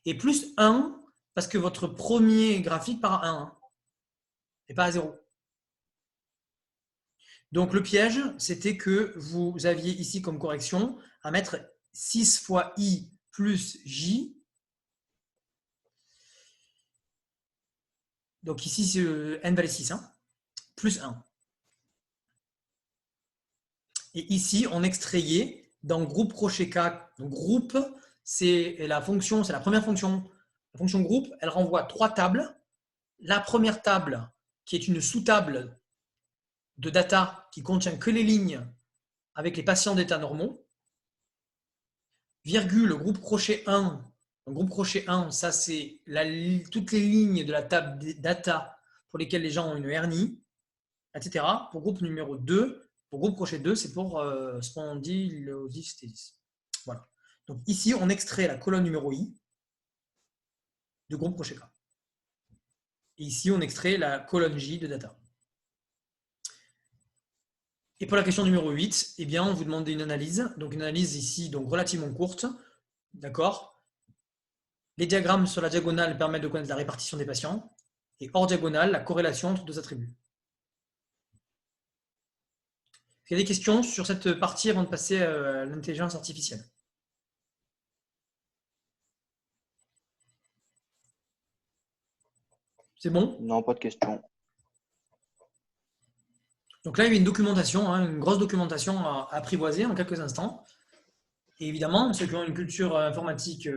et plus 1, parce que votre premier graphique part à 1, et pas à 0. Donc le piège, c'était que vous aviez ici comme correction à mettre 6 fois i plus j. Donc ici, n valait 6, hein, plus 1. Et ici, on extrayait dans groupe crochet K. Donc, groupe, c'est la fonction, c'est la première fonction. La fonction groupe, elle renvoie 3 tables. La première table, qui est une sous-table de data qui contient que les lignes avec les patients d'état normaux, virgule, groupe crochet 1. Donc, groupe crochet 1, ça c'est toutes les lignes de la table data pour lesquelles les gens ont une hernie, etc. Pour groupe numéro 2, pour groupe crochet 2, c'est pour spondylodystésis. Voilà. Donc ici, on extrait la colonne numéro I de groupe crochet K. Et ici, on extrait la colonne J de data. Et pour la question numéro 8, eh bien, on vous demande une analyse. Donc une analyse ici donc relativement courte. D'accord. Les diagrammes sur la diagonale permettent de connaître la répartition des patients. Et hors diagonale, la corrélation entre deux attributs. Il y a des questions sur cette partie avant de passer à l'intelligence artificielle? C'est bon? Non, pas de questions. Donc là, il y a une documentation, une grosse documentation à apprivoiser en quelques instants. Et évidemment, ceux qui ont une culture informatique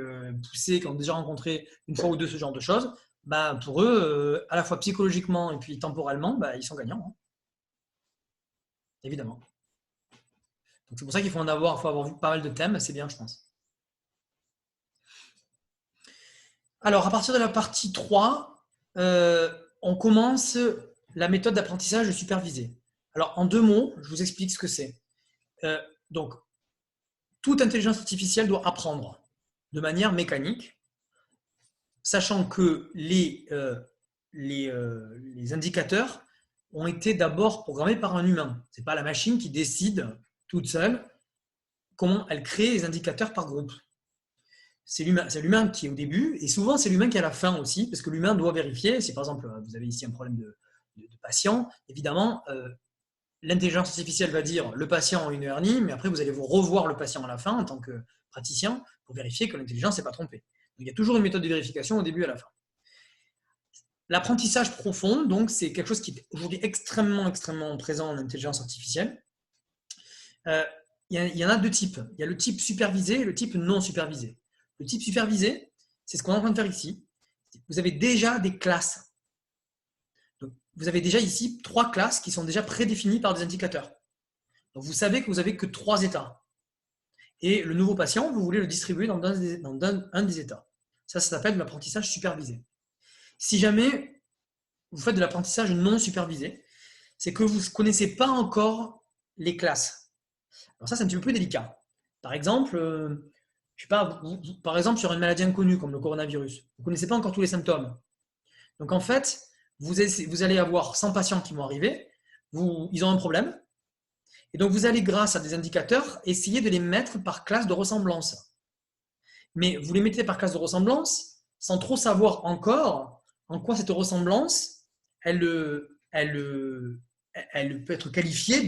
poussée, qui ont déjà rencontré une fois ou deux ce genre de choses, bah, pour eux, à la fois psychologiquement et puis temporellement, bah, ils sont gagnants. Évidemment. Donc c'est pour ça qu'il faut avoir vu pas mal de thèmes, c'est bien, je pense. Alors, à partir de la partie 3, on commence la méthode d'apprentissage supervisé. Alors, en 2 mots, je vous explique ce que c'est. Donc, toute intelligence artificielle doit apprendre de manière mécanique, sachant que les indicateurs ont été d'abord programmés par un humain. Ce n'est pas la machine qui décide toute seule comment elle crée les indicateurs par groupe. C'est l'humain qui est au début, et souvent c'est l'humain qui est à la fin aussi, parce que l'humain doit vérifier. Si par exemple vous avez ici un problème de patient, évidemment, l'intelligence artificielle va dire le patient a une hernie, mais après vous allez vous revoir le patient à la fin en tant que praticien pour vérifier que l'intelligence n'est pas trompée. Donc, il y a toujours une méthode de vérification au début et à la fin. L'apprentissage profond, donc, c'est quelque chose qui est aujourd'hui extrêmement présent en intelligence artificielle. Il y en a 2 types. Il y a le type supervisé et le type non supervisé. Le type supervisé, c'est ce qu'on est en train de faire ici. Vous avez déjà des classes. Donc, vous avez déjà ici 3 classes qui sont déjà prédéfinies par des indicateurs. Donc, vous savez que vous n'avez que 3 états. Et le nouveau patient, vous voulez le distribuer dans un des états. Ça s'appelle de l'apprentissage supervisé. Si jamais vous faites de l'apprentissage non supervisé, c'est que vous ne connaissez pas encore les classes. Alors ça, c'est un petit peu plus délicat. Par exemple, je sais pas, par exemple sur une maladie inconnue comme le coronavirus, vous ne connaissez pas encore tous les symptômes. Donc en fait, vous allez avoir 100 patients qui vont arriver, ils ont un problème, et donc vous allez, grâce à des indicateurs, essayer de les mettre par classe de ressemblance. Mais vous les mettez par classe de ressemblance sans trop savoir encore en quoi cette ressemblance, elle peut être qualifiée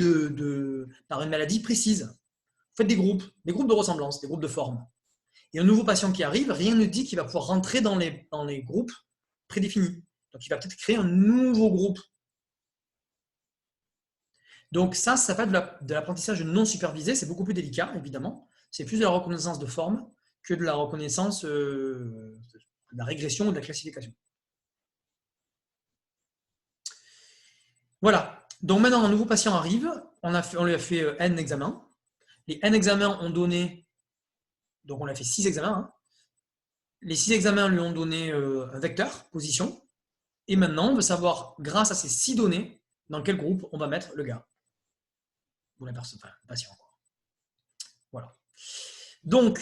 par une maladie précise. Vous faites des groupes de ressemblance, des groupes de forme. Et un nouveau patient qui arrive, rien ne dit qu'il va pouvoir rentrer dans les groupes prédéfinis. Donc, il va peut-être créer un nouveau groupe. Donc, ça s'appelle de l'apprentissage non supervisé. C'est beaucoup plus délicat, évidemment. C'est plus de la reconnaissance de forme que de la reconnaissance de la régression ou de la classification. Voilà. Donc, maintenant, un nouveau patient arrive. On lui a fait N examens. Les N examens ont donné, donc on a fait 6 examens. Les 6 examens lui ont donné un vecteur, position. Et maintenant, on veut savoir, grâce à ces 6 données, dans quel groupe on va mettre le gars. Ou la personne, enfin, le patient. Voilà. Donc,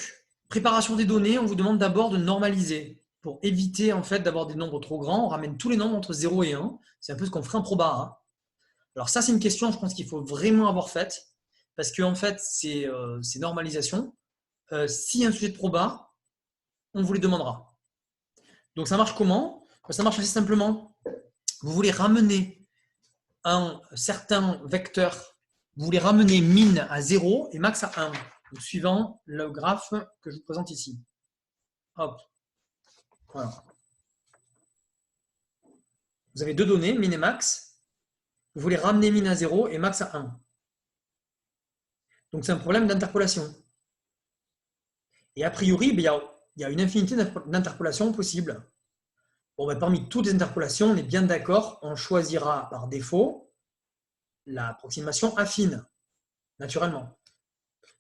préparation des données, on vous demande d'abord de normaliser. Pour éviter en fait d'avoir des nombres trop grands, on ramène tous les nombres entre 0 et 1. C'est un peu ce qu'on ferait en proba. Alors ça, c'est une question, je pense qu'il faut vraiment avoir faite. Parce que en fait, c'est normalisation. S'il y a un sujet de proba, on vous les demandera. Donc ça marche comment? Ça marche assez simplement. Vous voulez ramener un certain vecteur, vous voulez ramener min à 0 et max à 1, donc, suivant le graphe que je vous présente ici. Hop. Voilà. Vous avez 2 données, min et max. Vous voulez ramener min à 0 et max à 1. Donc, c'est un problème d'interpolation. Et a priori, il y a une infinité d'interpolations possibles. Bon, parmi toutes les interpolations, on est bien d'accord, on choisira par défaut l'approximation affine, naturellement.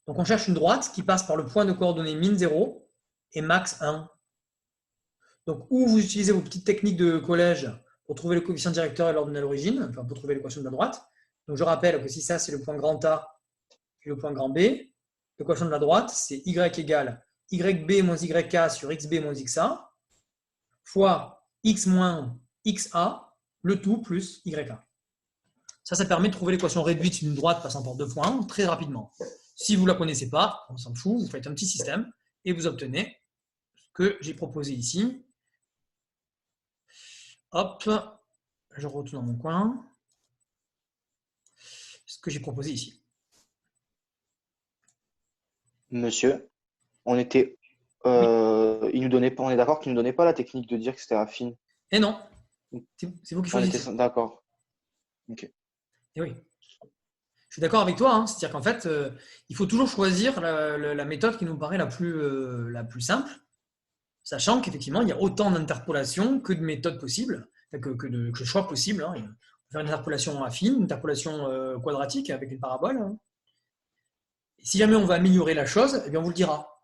Donc, on cherche une droite qui passe par le point de coordonnées min 0 et max 1. Donc, ou vous utilisez vos petites techniques de collège pour trouver le coefficient directeur et l'ordonnée à l'origine, enfin pour trouver l'équation de la droite. Donc, je rappelle que si ça, c'est le point grand A et le point grand B, l'équation de la droite, c'est y égale yb moins yk sur xb moins xa fois x moins xa, le tout plus yk. Ça permet de trouver l'équation réduite d'une droite passant par deux points très rapidement. Si vous ne la connaissez pas, on s'en fout, vous faites un petit système et vous obtenez ce que j'ai proposé ici. Hop, je retourne dans mon coin. Ce que j'ai proposé ici. Monsieur, on était, il nous donnait pas, on est d'accord qu'il ne nous donnait pas la technique de dire que c'était affine. Et non, c'est vous qui choisissez. D'accord. Ok. Et oui. Je suis d'accord avec toi, hein. C'est-à-dire qu'en fait, il faut toujours choisir la méthode qui nous paraît la plus simple, sachant qu'effectivement, il y a autant d'interpolations que de méthodes possibles, que de choix possibles. Hein. On peut faire une interpolation affine, une interpolation quadratique avec une parabole. Hein. Et si jamais on veut améliorer la chose, eh bien on vous le dira.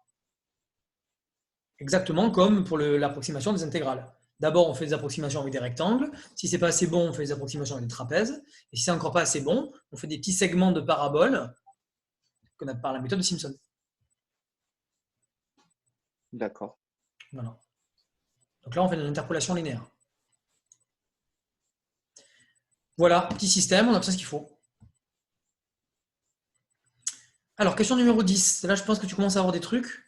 Exactement comme pour l'approximation des intégrales. D'abord, on fait des approximations avec des rectangles. Si ce n'est pas assez bon, on fait des approximations avec des trapèzes. Et si c'est encore pas assez bon, on fait des petits segments de paraboles qu'on a par la méthode de Simpson. D'accord. Voilà. Donc là, on fait une interpolation linéaire. Voilà, petit système, on a tout ce qu'il faut. Alors, question numéro 10. Là, je pense que tu commences à avoir des trucs.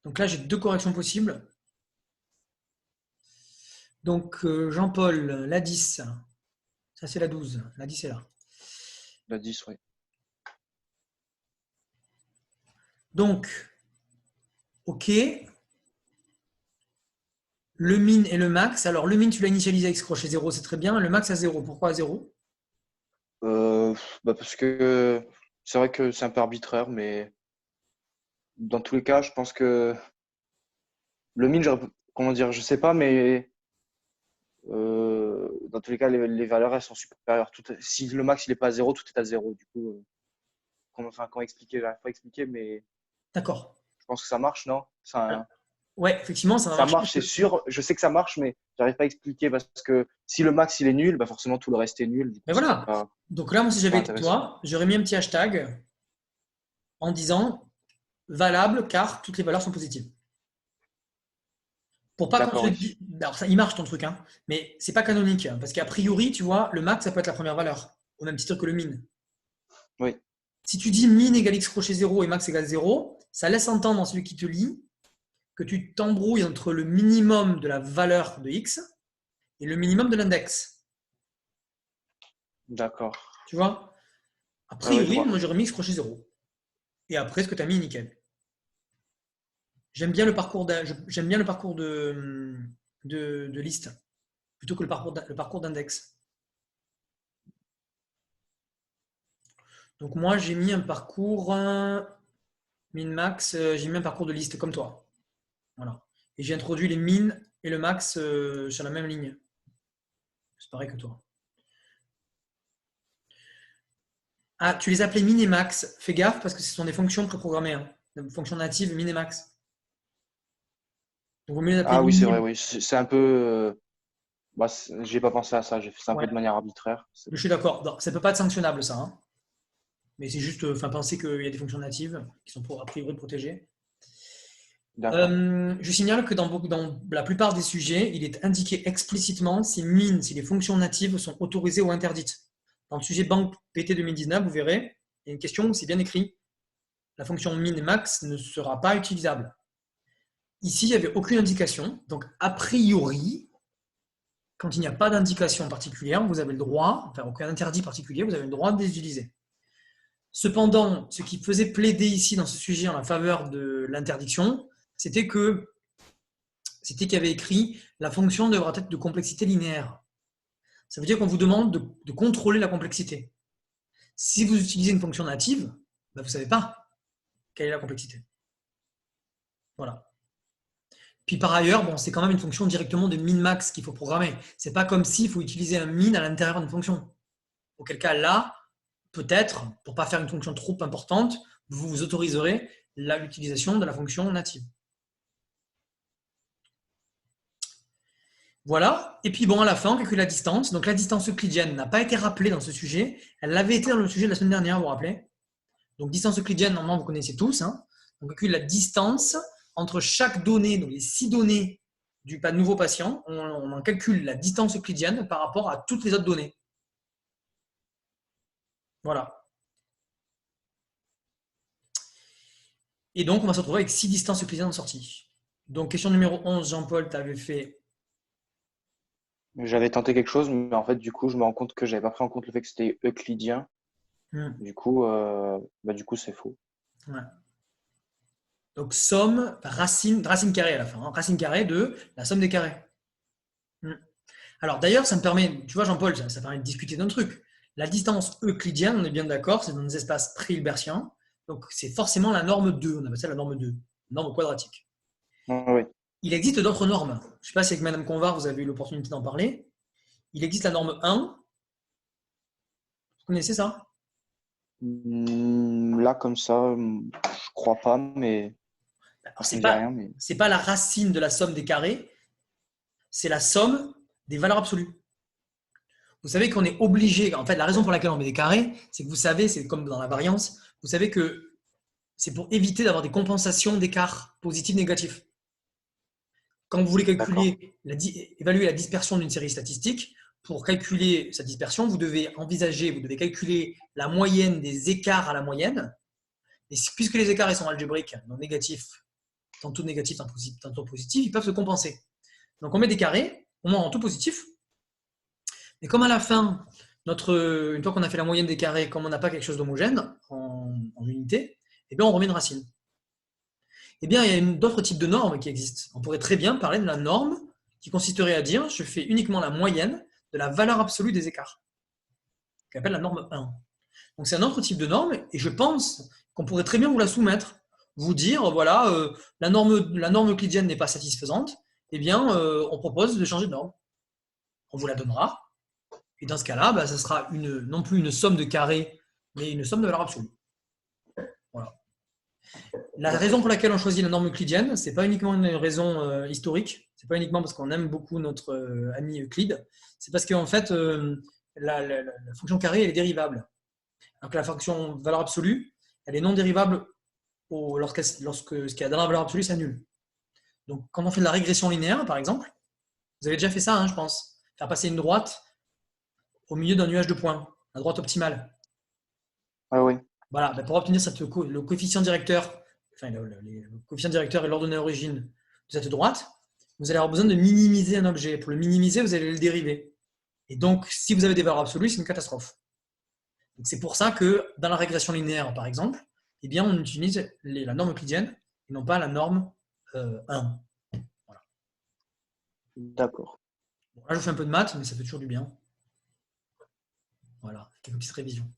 Donc là, j'ai deux corrections possibles. Donc, Jean-Paul, la 10. Ça, c'est la 12. La 10 est là. La 10, oui. Donc, OK. Le min et le max. Alors, le min, tu l'as initialisé avec crochet 0, c'est très bien. Le max à 0. Pourquoi à 0 ? Parce que c'est vrai que c'est un peu arbitraire, mais dans tous les cas, je pense que le min, comment dire, je sais pas, mais dans tous les cas, les valeurs, elles sont supérieures. Si le max, il n'est pas à 0, tout est à 0. Du coup, comment expliquer? J'arrive pas à expliquer, mais d'accord. Je pense que ça marche, non? Ouais, effectivement, ça marche, c'est sûr. Je sais que ça marche, mais j'arrive pas à expliquer parce que si le max il est nul, bah forcément tout le reste est nul. Mais voilà. Donc là, moi, si j'avais été toi, j'aurais mis un petit hashtag en disant valable car toutes les valeurs sont positives. Pour pas qu'on se dise. Alors ça, il marche ton truc, hein, mais c'est pas canonique parce qu'a priori, tu vois, le max ça peut être la première valeur au même titre que le min. Oui. Si tu dis min égale x crochet 0 et max égale 0, ça laisse entendre dans celui qui te lit que tu t'embrouilles entre le minimum de la valeur de x et le minimum de l'index. D'accord. Tu vois? A priori, moi j'aurais mis x crochet 0. Et après, ce que tu as mis, nickel. J'aime bien le parcours de liste plutôt que le parcours d'index. Donc moi, j'ai mis un parcours min-max, j'ai mis un parcours de liste comme toi. Voilà. Et j'ai introduit les min et le max sur la même ligne. C'est pareil que toi. Ah, tu les appelais min et max. Fais gaffe parce que ce sont des fonctions préprogrammées. Hein. Des fonctions natives min et max. Donc, oui, c'est vrai, oui. C'est un peu. J'ai pas pensé à ça. J'ai fait ça un peu de manière arbitraire. Je suis d'accord. Ça ne peut pas être sanctionnable, ça. Hein. Mais c'est juste penser qu'il y a des fonctions natives qui sont a priori protégées. Je signale que dans la plupart des sujets, il est indiqué explicitement si les fonctions natives sont autorisées ou interdites. Dans le sujet banque PT 2019, vous verrez, il y a une question où c'est bien écrit. La fonction min et max ne sera pas utilisable. Ici, il n'y avait aucune indication. Donc, a priori, quand il n'y a pas d'indication particulière, vous avez le droit, enfin aucun interdit particulier, vous avez le droit de les utiliser. Cependant, ce qui faisait plaider ici dans ce sujet en la faveur de l'interdiction, c'était qu'il y avait écrit la fonction devra être de complexité linéaire. Ça veut dire qu'on vous demande de contrôler la complexité. Si vous utilisez une fonction native, Ben, vous ne savez pas quelle est la complexité. Voilà. Puis par ailleurs, bon, c'est quand même une fonction directement de min-max qu'il faut programmer. Ce n'est pas comme s'il faut utiliser un min à l'intérieur d'une fonction. Auquel cas, là, peut-être, pour ne pas faire une fonction trop importante, vous vous autoriserez l'utilisation de la fonction native. Voilà. Et puis bon, à la fin, on calcule la distance. Donc la distance euclidienne n'a pas été rappelée dans ce sujet. Elle l'avait été dans le sujet de la semaine dernière, vous vous rappelez. Donc distance euclidienne, normalement, vous connaissez tous. Hein. On calcule la distance entre chaque donnée, donc les 6 données du nouveau patient. On en calcule la distance euclidienne par rapport à toutes les autres données. Voilà. Et donc, on va se retrouver avec 6 distances euclidiennes en sortie. Donc, question numéro 11, Jean-Paul, tu avais fait. J'avais tenté quelque chose, mais en fait, du coup, je me rends compte que j'avais pas pris en compte le fait que c'était euclidien. Du coup, c'est faux. Ouais. Donc, somme, racine carrée à la fin. Hein, racine carrée de la somme des carrés. Alors, d'ailleurs, ça me permet, tu vois, Jean-Paul, ça permet de discuter d'un truc. La distance euclidienne, on est bien d'accord, c'est dans des espaces pré-hilbertiens. Donc, c'est forcément la norme 2. On appelle ça la norme 2, norme quadratique. Oui. Il existe d'autres normes. Je ne sais pas si avec Madame Convar, vous avez eu l'opportunité d'en parler. Il existe la norme 1. Vous connaissez ça? Là, comme ça, je crois pas, mais ce n'est pas la racine de la somme des carrés, c'est la somme des valeurs absolues. Vous savez qu'on est obligé, en fait, la raison pour laquelle on met des carrés, c'est que vous savez, c'est comme dans la variance, vous savez que c'est pour éviter d'avoir des compensations d'écarts positifs, négatifs. Quand vous voulez calculer, évaluer la dispersion d'une série statistique, pour calculer sa dispersion, vous devez calculer la moyenne des écarts à la moyenne. Et puisque les écarts sont algébriques, donc négatifs, tantôt négatifs, tantôt positifs, ils peuvent se compenser. Donc on met des carrés, au moins en tout positif. Et comme à la fin, une fois qu'on a fait la moyenne des carrés, comme on n'a pas quelque chose d'homogène en unité, eh bien on remet une racine. Eh bien, il y a d'autres types de normes qui existent. On pourrait très bien parler de la norme qui consisterait à dire je fais uniquement la moyenne de la valeur absolue des écarts, qu'on appelle la norme 1. Donc c'est un autre type de norme et je pense qu'on pourrait très bien vous la soumettre, vous dire voilà, la norme euclidienne n'est pas satisfaisante, eh bien on propose de changer de norme. On vous la donnera et dans ce cas-là, ça sera non plus une somme de carrés, mais une somme de valeurs absolues. Voilà. La raison pour laquelle on choisit la norme euclidienne, ce n'est pas uniquement une raison historique, ce n'est pas uniquement parce qu'on aime beaucoup notre ami Euclide, c'est parce qu'en fait, la fonction carrée, elle est dérivable. Alors que la fonction valeur absolue, elle est non dérivable lorsque ce qu'il y a dans la valeur absolue s'annule. Donc, quand on fait de la régression linéaire, par exemple, vous avez déjà fait ça, hein, je pense, faire passer une droite au milieu d'un nuage de points, la droite optimale. Ah oui. Voilà, pour obtenir le coefficient directeur, le coefficient directeur et l'ordonnée origine de cette droite, vous allez avoir besoin de minimiser un objet. Pour le minimiser, vous allez le dériver. Et donc, si vous avez des valeurs absolues, c'est une catastrophe. Donc, c'est pour ça que dans la régression linéaire, par exemple, eh bien, on utilise la norme euclidienne et non pas la norme 1. Voilà. D'accord. Bon, là, je vous fais un peu de maths, mais ça fait toujours du bien. Voilà, quelques petites révisions.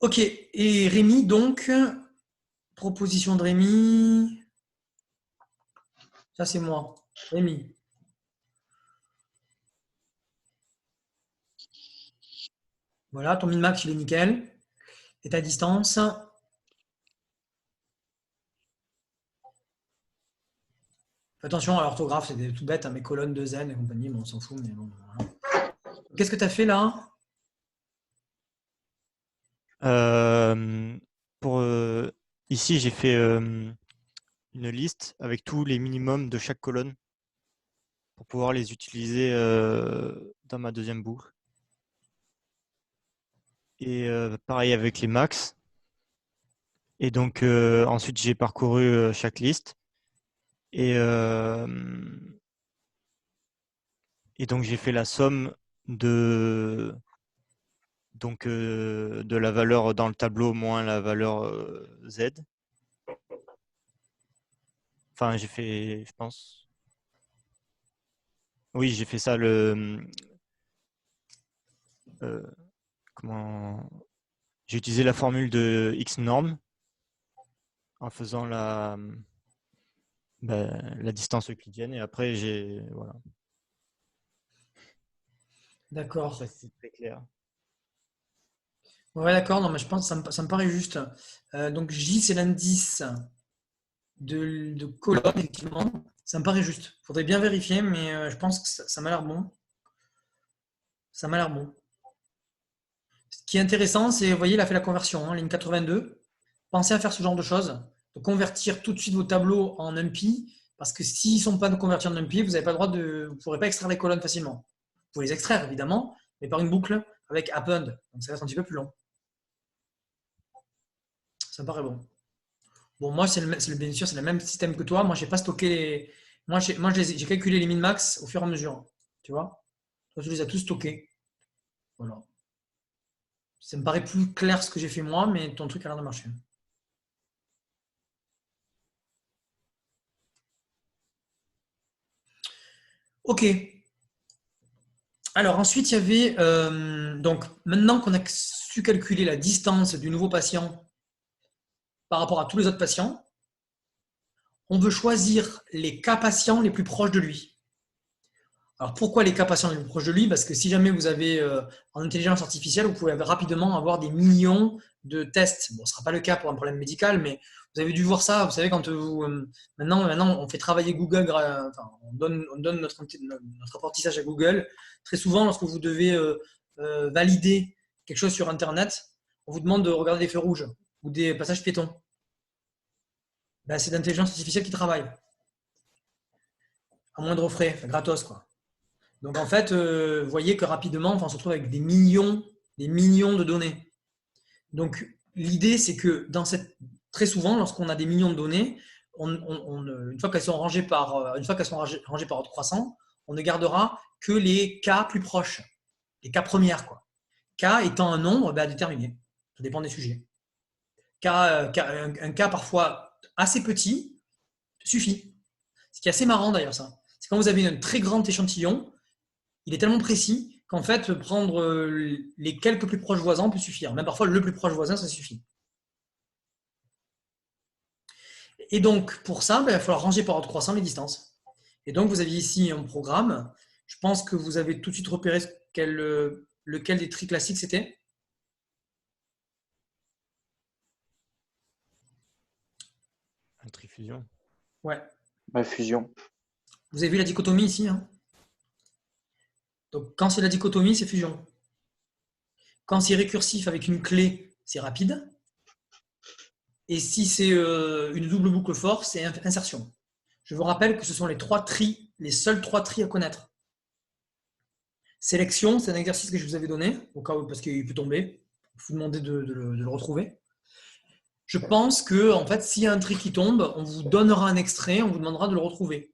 Ok, et Rémi, donc, proposition de Rémi. Ça, c'est moi. Rémi. Voilà, ton min-max, il est nickel. Et ta distance. Attention à l'orthographe, c'est tout bête, hein, mes colonnes de zen et compagnie, bon, on s'en fout. Mais bon, voilà. Qu'est-ce que tu as fait là? Ici, j'ai fait une liste avec tous les minimums de chaque colonne pour pouvoir les utiliser dans ma deuxième boucle. Et pareil avec les max. Et donc, ensuite, j'ai parcouru chaque liste. Et donc, j'ai fait la somme de la valeur dans le tableau moins la valeur Z. Enfin, j'ai fait, je pense. Oui, j'ai fait ça j'ai utilisé la formule de X norm en faisant la distance euclidienne et après voilà. D'accord. Ça, c'est très clair. Ouais, d'accord. Non, mais je pense que ça me paraît juste. Donc J, c'est l'indice de colonne, effectivement. Ça me paraît juste. Il faudrait bien vérifier, mais je pense que ça m'a l'air bon. Ça m'a l'air bon. Ce qui est intéressant, c'est, vous voyez, il a fait la conversion, hein, ligne 82. Pensez à faire ce genre de choses, de convertir tout de suite vos tableaux en NumPy, parce que s'ils ne sont pas convertis en NumPy, vous ne pourrez pas extraire les colonnes facilement. Vous pouvez les extraire, évidemment, mais par une boucle avec append. Donc ça va être un petit peu plus long. Ça me paraît bon. Bon, moi, bien sûr, c'est le même système que toi. Moi, je n'ai pas stocké les. Moi, j'ai calculé les min-max au fur et à mesure. Tu vois? Toi, tu les as tous stockés. Voilà. Ça me paraît plus clair ce que j'ai fait moi, mais ton truc a l'air de marcher. Ok. Alors ensuite, il y avait, donc maintenant qu'on a su calculer la distance du nouveau patient par rapport à tous les autres patients, on veut choisir les cas patients les plus proches de lui. Alors pourquoi les cas patients les plus proches de lui? Parce que si jamais vous avez en intelligence artificielle, vous pouvez rapidement avoir des millions de tests. Bon, ce ne sera pas le cas pour un problème médical, mais vous avez dû voir ça. Vous savez, quand vous, maintenant, on fait travailler Google, enfin, on donne notre apprentissage à Google. Très souvent, lorsque vous devez valider quelque chose sur Internet, on vous demande de regarder des feux rouges ou des passages piétons. Ben, c'est l'intelligence artificielle qui travaille. À moindre frais, enfin, gratos, quoi. Donc en fait, vous voyez que rapidement, on se retrouve avec des millions de données. Donc l'idée, c'est que très souvent, lorsqu'on a des millions de données, une fois qu'elles sont rangées par ordre croissant, on ne gardera que les cas plus proches, les cas premières, quoi. K étant un nombre à déterminer. Ça dépend des sujets. Un cas parfois assez petit suffit. Ce qui est assez marrant d'ailleurs, ça. C'est quand vous avez un très grand échantillon, il est tellement précis qu'en fait, prendre les quelques plus proches voisins peut suffire. Même parfois, le plus proche voisin, ça suffit. Et donc, pour ça, il va falloir ranger par ordre croissant les distances. Et donc, vous aviez ici un programme. Je pense que vous avez tout de suite repéré lequel des tris classiques c'était. Un trifusion. Ouais. Fusion. Vous avez vu la dichotomie ici, hein? Donc, quand c'est la dichotomie, c'est fusion. Quand c'est récursif avec une clé, c'est rapide. Et si c'est une double boucle for, c'est insertion. Je vous rappelle que ce sont les seuls 3 tris à connaître. Sélection, c'est un exercice que je vous avais donné, au cas où, parce qu'il peut tomber. Je vous demander de le retrouver. Je pense que, en fait, s'il y a un tri qui tombe, on vous donnera un extrait, on vous demandera de le retrouver.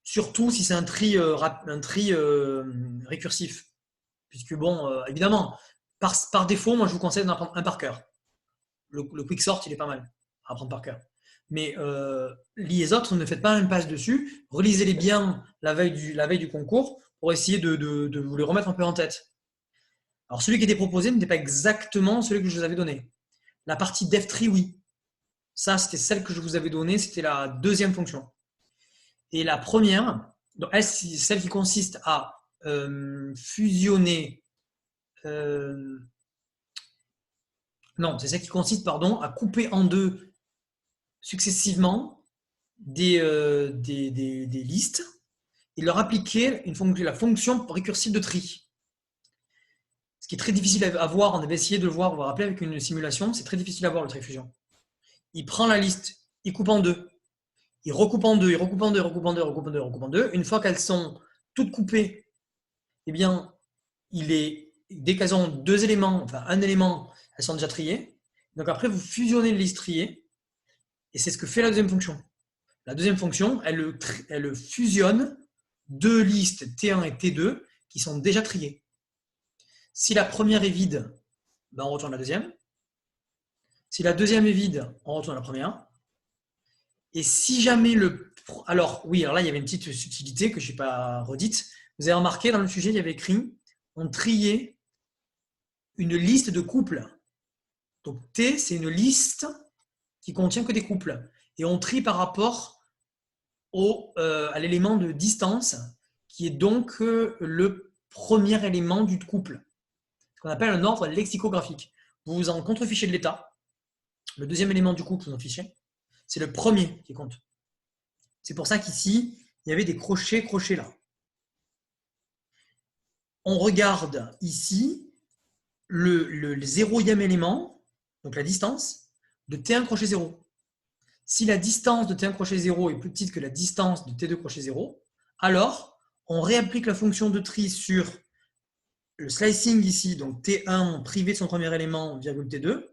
Surtout si c'est un tri récursif. Puisque, bon, évidemment, par défaut, moi, je vous conseille d'en apprendre un par cœur. Le quicksort, il est pas mal à apprendre par cœur. Mais les autres, ne faites pas un passe dessus. Relisez-les bien la veille du concours pour essayer de vous les remettre un peu en tête. Alors, celui qui était proposé n'était pas exactement celui que je vous avais donné. La partie def-tree, oui. Ça, c'était celle que je vous avais donnée. C'était la deuxième fonction. Et la première, c'est celle qui consiste à fusionner. Non, c'est celle qui consiste, à couper en deux successivement des listes et leur appliquer la fonction récursive de tri. Ce qui est très difficile à voir, on avait essayé de le voir, on va rappeler avec une simulation, c'est très difficile à voir le trait fusion. Il prend la liste, il coupe en deux, il recoupe en deux, il recoupe en deux, il recoupe en deux, il recoupe en deux, il recoupe en deux. Une fois qu'elles sont toutes coupées, eh bien, dès qu'elles ont deux éléments, enfin un élément, elles sont déjà triées. Donc après, vous fusionnez les listes triées, et c'est ce que fait la deuxième fonction. La deuxième fonction, elle fusionne deux listes T1 et T2 qui sont déjà triées. Si la première est vide, on retourne la deuxième. Si la deuxième est vide, on retourne la première. Et si jamais alors là, il y avait une petite subtilité que je n'ai pas redite. Vous avez remarqué, dans le sujet, il y avait écrit on triait une liste de couples. Donc T, c'est une liste qui contient que des couples. Et on trie par rapport à l'élément de distance, qui est donc le premier élément du couple. Ce qu'on appelle un ordre lexicographique. Vous vous en contrefichez de l'état. Le deuxième élément du couple, vous en fichez. C'est le premier qui compte. C'est pour ça qu'ici, il y avait des crochets là. On regarde ici le zéroième élément, donc la distance, de T1 crochet 0. Si la distance de T1 crochet 0 est plus petite que la distance de T2 crochet 0, alors on réapplique la fonction de tri sur le slicing ici, donc T1 privé de son premier élément, virgule T2,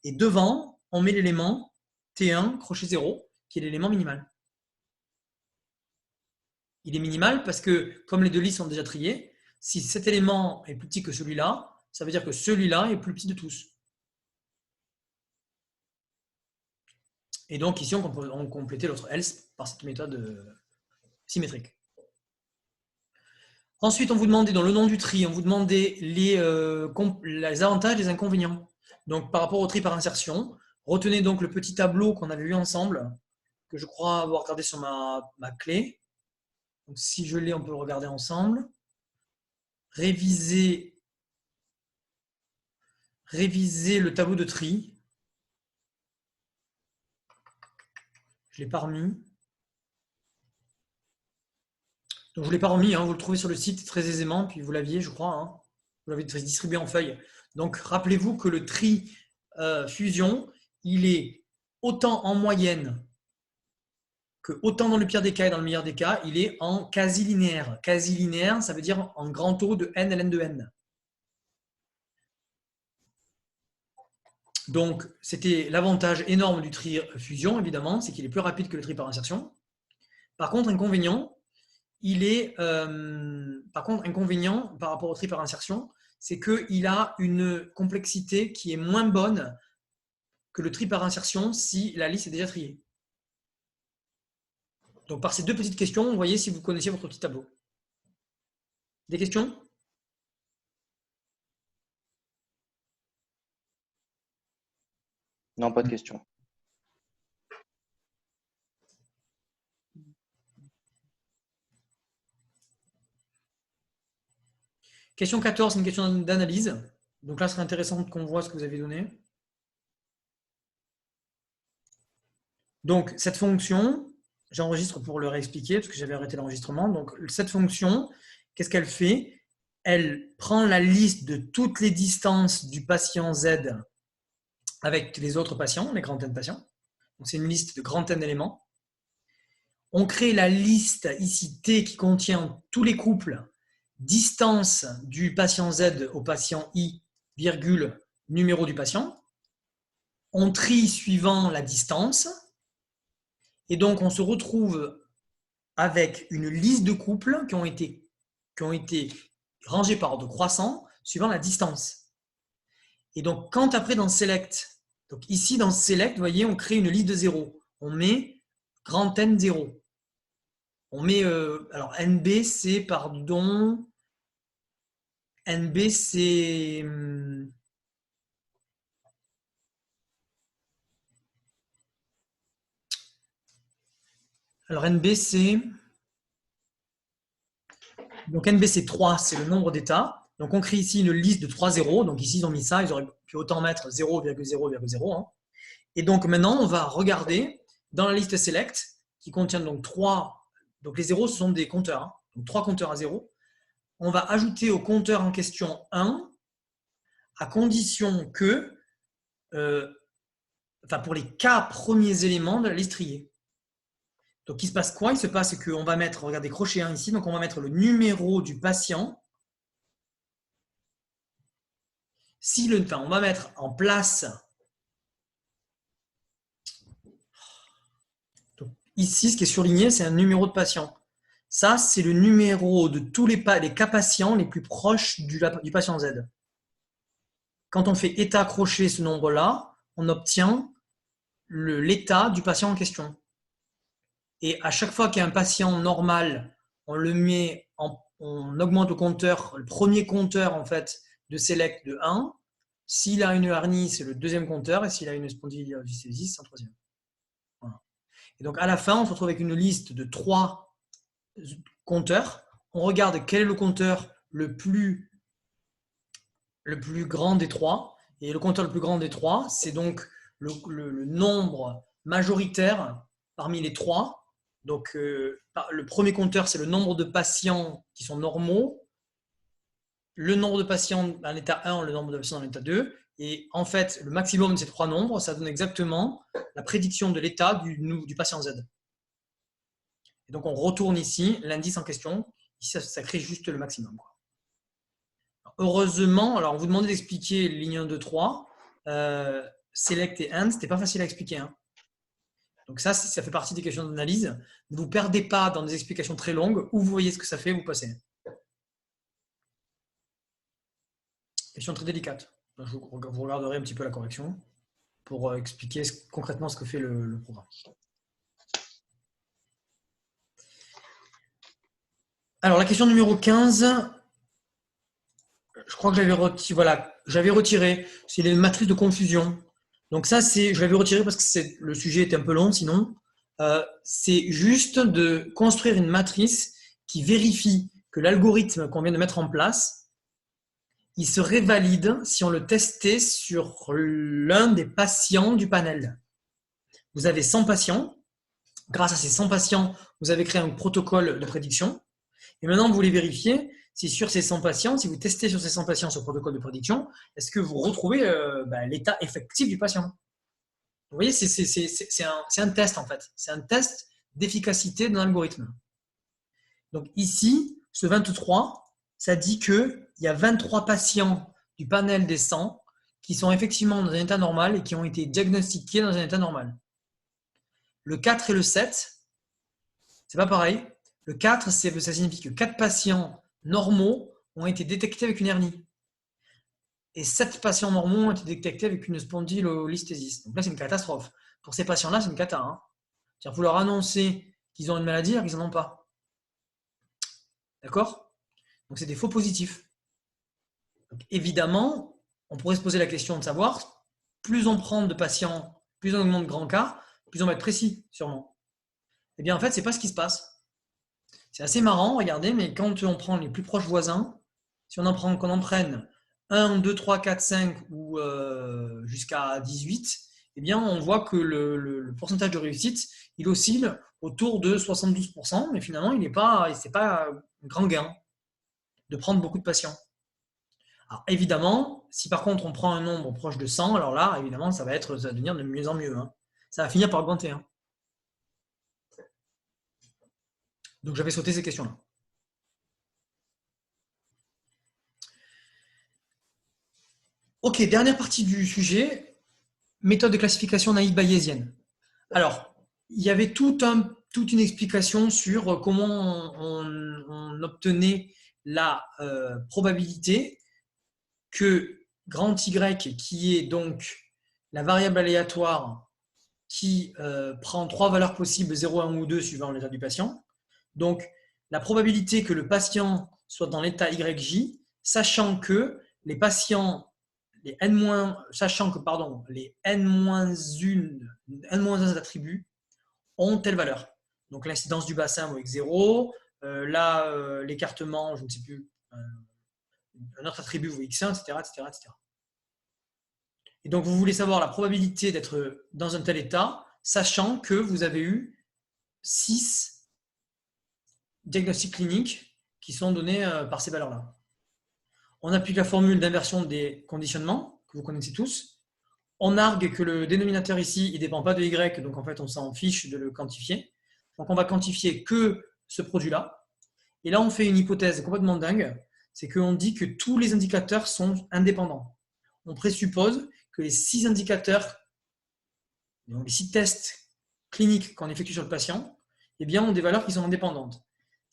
et devant, on met l'élément T1 crochet 0, qui est l'élément minimal. Il est minimal parce que, comme les deux listes sont déjà triées, si cet élément est plus petit que celui-là, ça veut dire que celui-là est plus petit de tous. Et donc ici, on complétait l'autre else par cette méthode symétrique. Ensuite, on vous demandait, dans le nom du tri, on vous demandait les avantages et les inconvénients. Donc, par rapport au tri par insertion, retenez donc le petit tableau qu'on avait vu ensemble, que je crois avoir regardé sur ma clé. Donc, si je l'ai, on peut le regarder ensemble. Réviser le tableau de tri. Je ne l'ai pas remis. Donc, je ne l'ai pas remis, hein, vous le trouvez sur le site très aisément, puis vous l'aviez, je crois. Hein, vous l'avez distribué en feuilles. Donc, rappelez-vous que le tri fusion, il est autant en moyenne que autant dans le pire des cas et dans le meilleur des cas, il est en quasi linéaire. Quasi linéaire, ça veut dire en grand taux de n ln de n. Donc, c'était l'avantage énorme du tri fusion, évidemment, c'est qu'il est plus rapide que le tri par insertion. Par contre, inconvénient, inconvénient par rapport au tri par insertion, c'est qu'il a une complexité qui est moins bonne que le tri par insertion si la liste est déjà triée. Donc, par ces deux petites questions, vous voyez si vous connaissiez votre petit tableau. Des questions ? Non, pas de questions. Question 14, c'est une question d'analyse. Donc là, ce serait intéressant qu'on voit ce que vous avez donné. Donc, cette fonction, j'enregistre pour le réexpliquer parce que j'avais arrêté l'enregistrement. Donc, cette fonction, qu'est-ce qu'elle fait? Elle prend la liste de toutes les distances du patient Z avec les autres patients, les grand N patients. Donc, c'est une liste de grand N éléments. On crée la liste ici T qui contient tous les couples, distance du patient Z au patient I, virgule, numéro du patient. On trie suivant la distance. Et donc, on se retrouve avec une liste de couples qui ont été rangés par ordre croissant suivant la distance. Et donc, quand après dans Select, donc ici dans Select, vous voyez, on crée une liste de 0. On met grand N 0. On met, alors NB c'est, pardon, NB c'est, alors NB c'est, donc NB c'est 3, c'est le nombre d'états. Donc on crée ici une liste de 3 zéros. Donc ici ils ont mis ça, ils auraient pu autant mettre 0,0,0. Hein. Et donc maintenant on va regarder dans la liste select qui contient donc 3, donc les zéros ce sont des compteurs, hein, donc 3 compteurs à 0. On va ajouter au compteur en question 1 à condition que, pour les k premiers éléments de la liste triée. Donc, il se passe quoi? Il se passe qu'on va mettre, regardez, crochet 1 ici, donc on va mettre le numéro du patient. On va mettre en place, donc, ici, ce qui est surligné, c'est un numéro de patient. Ça, c'est le numéro de tous les cas patients les plus proches du patient Z. Quand on fait état crochet ce nombre-là, on obtient l'état du patient en question. Et à chaque fois qu'il y a un patient normal, on augmente le compteur, le premier compteur en fait de select de 1. S'il a une hernie, c'est le deuxième compteur. Et s'il a une spondylolisthésis, c'est un troisième. Voilà. Et donc, à la fin, on se retrouve avec une liste de 3 compteurs. On regarde quel est le compteur le plus grand des 3. Et le compteur le plus grand des 3, c'est donc le nombre majoritaire parmi les 3. Donc, le premier compteur, c'est le nombre de patients qui sont normaux, le nombre de patients dans l'état 1, le nombre de patients dans l'état 2. Et en fait, le maximum de ces 3 nombres, ça donne exactement la prédiction de l'état du patient Z. Et donc, on retourne ici l'indice en question. Ici, ça crée juste le maximum. Heureusement, alors on vous demandait d'expliquer ligne 1, 2, 3. Select et AND, c'était pas facile à expliquer. Hein. Donc ça fait partie des questions d'analyse. Ne vous perdez pas dans des explications très longues. Où vous voyez ce que ça fait, vous passez. Question très délicate. Vous regarderez un petit peu la correction pour expliquer concrètement ce que fait le programme. Alors, la question numéro 15, je crois que j'avais retiré. C'est les matrices de confusion. Donc ça, je l'avais retiré parce que le sujet était un peu long, sinon. C'est juste de construire une matrice qui vérifie que l'algorithme qu'on vient de mettre en place, il serait valide si on le testait sur l'un des patients du panel. Vous avez 100 patients. Grâce à ces 100 patients, vous avez créé un protocole de prédiction. Et maintenant, vous voulez vérifier si sur ces 100 patients, si vous testez sur ces 100 patients ce protocole de prédiction, est-ce que vous retrouvez l'état effectif du patient? Vous voyez, c'est un test en fait. C'est un test d'efficacité d'un algorithme. Donc ici, ce 23, ça dit qu'il y a 23 patients du panel des 100 qui sont effectivement dans un état normal et qui ont été diagnostiqués dans un état normal. Le 4 et le 7, c'est pas pareil. Le 4, ça signifie que 4 patients normaux ont été détectés avec une hernie. Et 7 patients normaux ont été détectés avec une spondylolisthésis. Donc là, c'est une catastrophe. Pour ces patients-là, c'est une cata. Hein. C'est-à-dire, vous leur annoncez qu'ils ont une maladie alors qu'ils n'en ont pas. D'accord? Donc, c'est des faux positifs. Donc, évidemment, on pourrait se poser la question de savoir, plus on prend de patients, plus on augmente de grands cas, plus on va être précis, sûrement. Eh bien, en fait, ce n'est pas ce qui se passe. C'est assez marrant, regardez, mais quand on prend les plus proches voisins, si qu'on en prenne 1, 2, 3, 4, 5 ou jusqu'à 18, eh bien, on voit que le pourcentage de réussite, il oscille autour de 72%, mais finalement, c'est pas un grand gain de prendre beaucoup de patients. Alors, évidemment, si par contre on prend un nombre proche de 100, alors là, évidemment, ça va devenir de mieux en mieux. Hein. Ça va finir par augmenter. Hein. Donc, j'avais sauté ces questions-là. Ok, dernière partie du sujet, méthode de classification naïve bayésienne. Alors, il y avait toute une explication sur comment on obtenait la probabilité que grand Y, qui est donc la variable aléatoire qui prend 3 valeurs possibles, 0, 1 ou 2, suivant l'état du patient. Donc, la probabilité que le patient soit dans l'état YJ, sachant que les patients, les N-, sachant que les N-1 attributs ont telle valeur. Donc, l'incidence du bassin vaut x0, l'écartement, je ne sais plus, un autre attribut vaut x1, etc., etc., etc. Et donc, vous voulez savoir la probabilité d'être dans un tel état, sachant que vous avez eu 6 diagnostics cliniques qui sont donnés par ces valeurs-là. On applique la formule d'inversion des conditionnements, que vous connaissez tous. On argue que le dénominateur ici, il ne dépend pas de y, donc en fait, on s'en fiche de le quantifier. Donc, on va quantifier que ce produit-là. Et là, on fait une hypothèse complètement dingue, c'est qu'on dit que tous les indicateurs sont indépendants. On présuppose que les 6 indicateurs, donc les 6 tests cliniques qu'on effectue sur le patient, eh bien, ont des valeurs qui sont indépendantes.